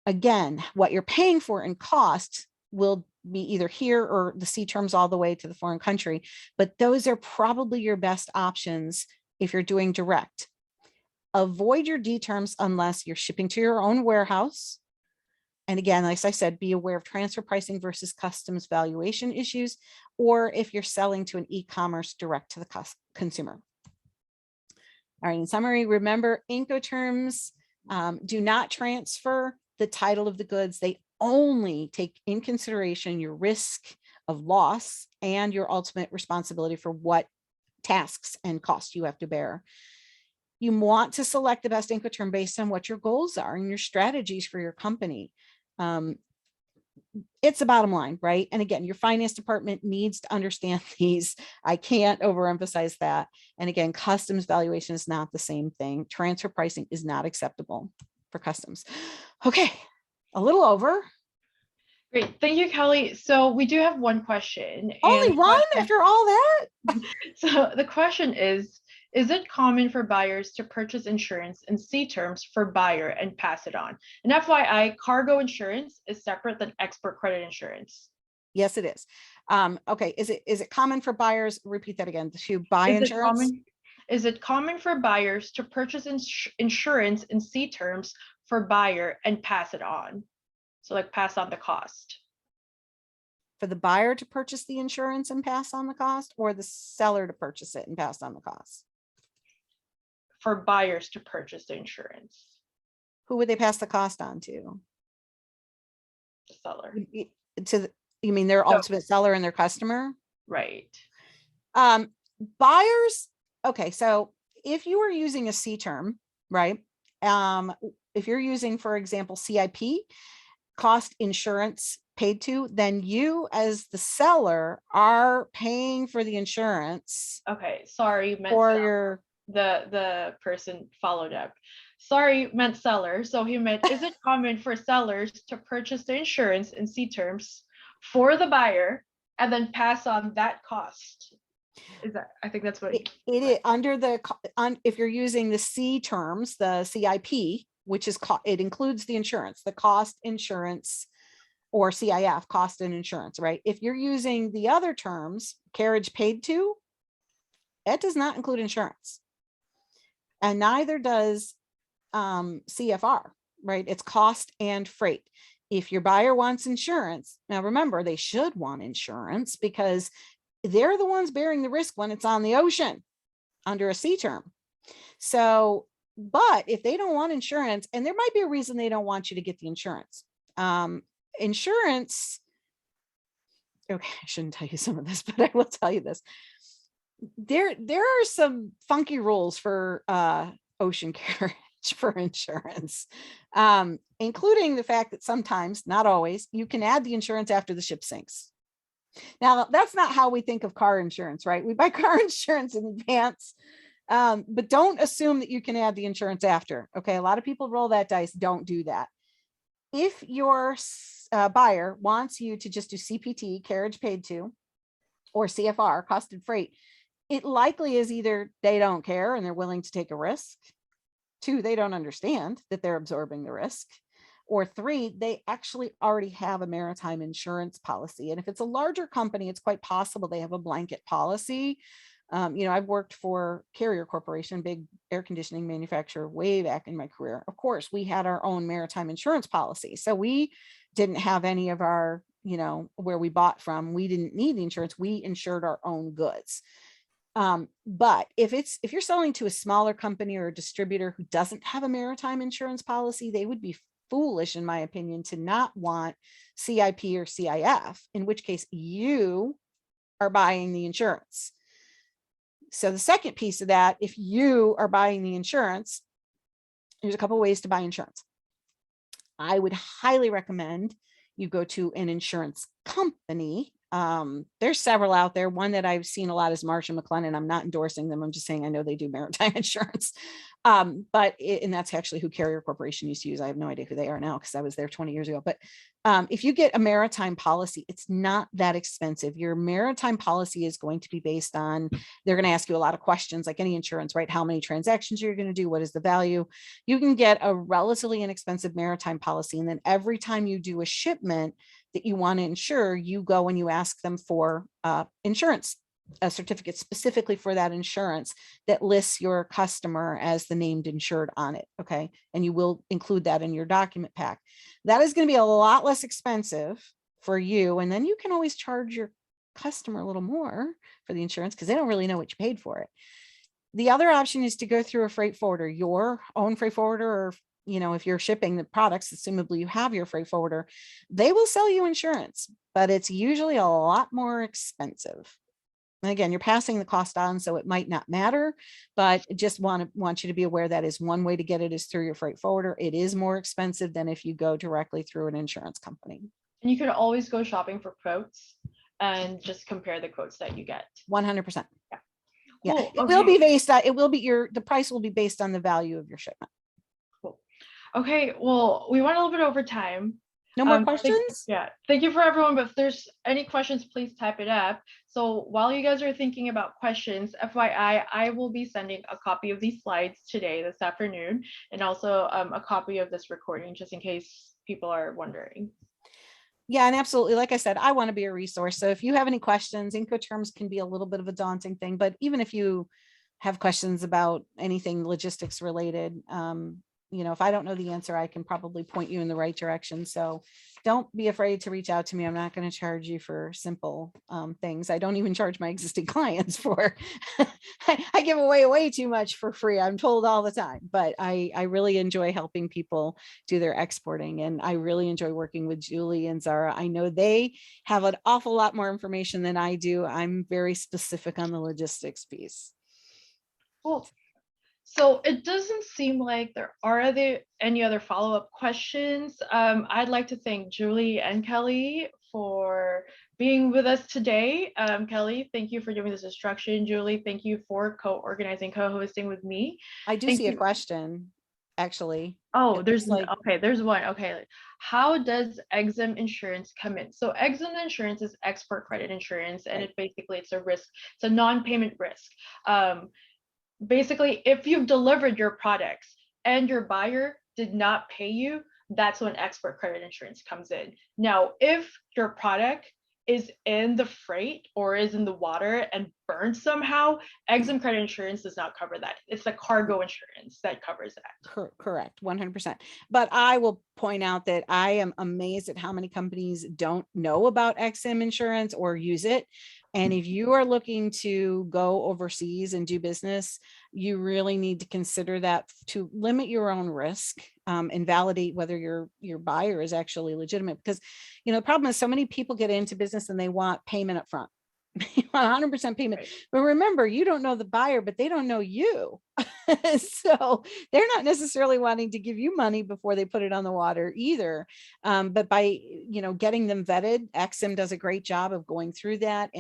Again, what you're paying for in cost will be either here or the C terms all the way to the foreign country, but those are probably your best options if you're doing direct. Avoid your D terms unless you're shipping to your own warehouse. And again, like I said, be aware of transfer pricing versus customs valuation issues, or if you're selling to an e-commerce direct to the consumer. All right, in summary, remember Incoterms do not transfer the title of the goods. They only take in consideration your risk of loss and your ultimate responsibility for what tasks and costs you have to bear. You want to select the best Incoterm based on what your goals are and your strategies for your company. It's a bottom line, right? And again, your finance department needs to understand these. I can't overemphasize that. And again, customs valuation is not the same thing. Transfer pricing is not acceptable for customs. Okay, a little over. Great. Thank you, Kelly. So we do have one question. Only one after all that? So the question is it common for buyers to purchase insurance in C terms for buyer and pass it on? And FYI, cargo insurance is separate than export credit insurance. Yes, it is. Okay, is it common for buyers? Repeat that again. To buy insurance? Is it common for buyers to purchase insurance in C terms for buyer and pass it on? So like pass on the cost. For the buyer to purchase the insurance and pass on the cost, or the seller to purchase it and pass on the cost? For buyers to purchase the insurance. Who would they pass the cost on to? The seller. You mean their ultimate seller and their customer? Right. Buyers. Okay, so if you are using a C term, right? If you're using, for example, CIP, cost insurance paid to, then you as the seller are paying for the insurance. Okay, sorry, or your the person followed up. Sorry, meant seller. So he meant, is it common for sellers to purchase the insurance in C terms for the buyer and then pass on that cost? Is that, I think that's what it is under the, if you're using the C terms, the CIP, which is, it includes the insurance, the cost insurance, or CIF, cost and insurance, right? If you're using the other terms, carriage paid to, it does not include insurance. And neither does CFR, right? It's cost and freight. If your buyer wants insurance, now remember, they should want insurance because they're the ones bearing the risk when it's on the ocean under a C term. So, but if they don't want insurance, and there might be a reason they don't want you to get the insurance. Insurance, okay, I shouldn't tell you some of this, but I will tell you this. There are some funky rules for ocean carriage for insurance, including the fact that sometimes, not always, you can add the insurance after the ship sinks. Now, that's not how we think of car insurance, right? We buy car insurance in advance, but don't assume that you can add the insurance after. Okay, a lot of people roll that dice. Don't do that. If your buyer wants you to just do CPT, carriage paid to, or CFR, cost and freight, it likely is either they don't care and they're willing to take a risk. 2, they don't understand that they're absorbing the risk. Or 3, they actually already have a maritime insurance policy. And if it's a larger company, it's quite possible they have a blanket policy. I've worked for Carrier Corporation, big air conditioning manufacturer, way back in my career. Of course, we had our own maritime insurance policy. So we didn't have any of our, where we bought from, we didn't need the insurance. We insured our own goods. But if you're selling to a smaller company or a distributor who doesn't have a maritime insurance policy, they would be foolish, in my opinion, to not want CIP or CIF, in which case you are buying the insurance. So the second piece of that, if you are buying the insurance, there's a couple ways to buy insurance. I would highly recommend you go to an insurance company. There's several out there. One that I've seen a lot is Marsh & McLennan. I'm not endorsing them. I'm just saying I know they do maritime insurance. And that's actually who Carrier Corporation used to use. I have no idea who they are now because I was there 20 years ago. But if you get a maritime policy, it's not that expensive. Your maritime policy is going to be based on, they're going to ask you a lot of questions like any insurance, right? How many transactions you're going to do? What is the value? You can get a relatively inexpensive maritime policy. And then every time you do a shipment that you want to insure, you go and you ask them for insurance, a certificate specifically for that insurance that lists your customer as the named insured on it. Okay. And you will include that in your document pack. That is going to be a lot less expensive for you. And then you can always charge your customer a little more for the insurance because they don't really know what you paid for it. The other option is to go through a freight forwarder, your own freight forwarder, or if you're shipping the products, assumably you have your freight forwarder, they will sell you insurance, but it's usually a lot more expensive. And again, you're passing the cost on, so it might not matter, but just want you to be aware that is one way to get it is through your freight forwarder. It is more expensive than if you go directly through an insurance company. And you can always go shopping for quotes and just compare the quotes that you get. 100%. Yeah. Yeah. Cool. It will be based on, the price will be based on the value of your shipment. Cool. Okay. Well, we went a little bit over time. No more questions? Thank you for everyone. But if there's any questions, please type it up. So while you guys are thinking about questions, FYI, I will be sending a copy of these slides today, this afternoon, and also a copy of this recording, just in case people are wondering. Yeah, and absolutely. Like I said, I want to be a resource. So if you have any questions, Incoterms can be a little bit of a daunting thing, but even if you have questions about anything logistics related, if I don't know the answer, I can probably point you in the right direction. So don't be afraid to reach out to me. I'm not going to charge you for simple things. I don't even charge my existing clients for, I give away way too much for free. I'm told all the time, but I really enjoy helping people do their exporting. And I really enjoy working with Julie and Zara. I know they have an awful lot more information than I do. I'm very specific on the logistics piece. Cool. So it doesn't seem like there are any other follow-up questions. I'd like to thank Julie and Kelly for being with us today. Kelly, thank you for giving this instruction. Julie, thank you for co-organizing, co-hosting with me. I do see a question, actually. Oh, there's one. Okay. How does EXIM insurance come in? So EXIM insurance is export credit insurance, and it's a risk. It's a non-payment risk. Basically, if you've delivered your products and your buyer did not pay you, that's when export credit insurance comes in. Now, if your product is in the freight or is in the water and burned somehow, EXIM credit insurance does not cover that. It's the cargo insurance that covers that. Correct, 100%. But I will point out that I am amazed at how many companies don't know about EXIM insurance or use it. And if you are looking to go overseas and do business, you really need to consider that to limit your own risk and validate whether your buyer is actually legitimate. Because, the problem is so many people get into business and they want payment up front. 100% payment. Right. But remember, you don't know the buyer, but they don't know you. So they're not necessarily wanting to give you money before they put it on the water either. But by, getting them vetted, EXIM does a great job of going through that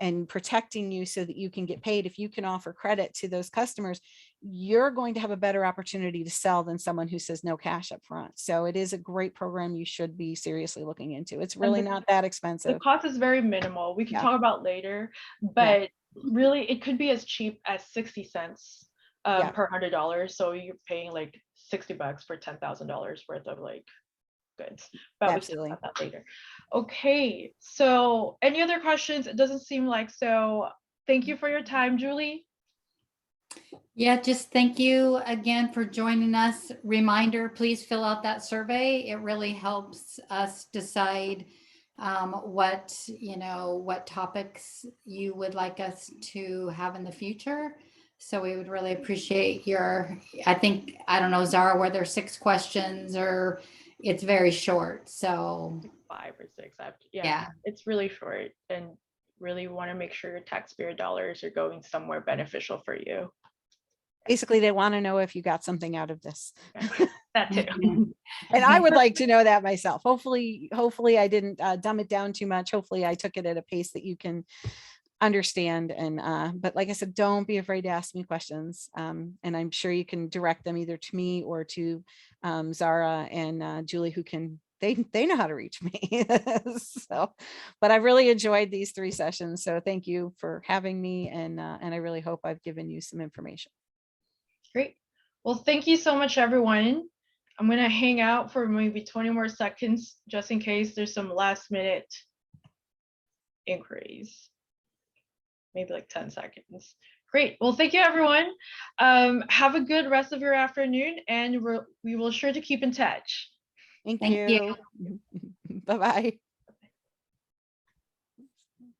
and protecting you so that you can get paid. If you can offer credit to those customers, you're going to have a better opportunity to sell than someone who says no cash up front. So it is a great program you should be seriously looking into. It's really not that expensive. The cost is very minimal. We can talk about later, but really it could be as cheap as 60 cents per $100. So you're paying like $60 for $10,000 worth of goods. But we can talk about that later. Okay, so any other questions? It doesn't seem like so. thank you for your time, Julie. Yeah, just thank you again for joining us. Reminder, please fill out that survey. It really helps us decide what topics you would like us to have in the future. So we would really appreciate I don't know, Zara, were there 6 questions or it's very short. So 5 or 6. yeah. It's really short and really want to make sure your taxpayer dollars are going somewhere beneficial for you. Basically, they want to know if you got something out of this. That too. And I would like to know that myself. Hopefully I didn't dumb it down too much. Hopefully I took it at a pace that you can understand. And but like I said, don't be afraid to ask me questions. And I'm sure you can direct them either to me or to Zara and Julie, who can, they know how to reach me. So, but I've really enjoyed these 3 sessions. So thank you for having me. And I really hope I've given you some information. Great. Well, thank you so much, everyone. I'm going to hang out for maybe 20 more seconds, just in case there's some last minute inquiries. Maybe like 10 seconds. Great. Well, thank you, everyone. Have a good rest of your afternoon, and we will sure to keep in touch. Thank Thank you. Bye-bye.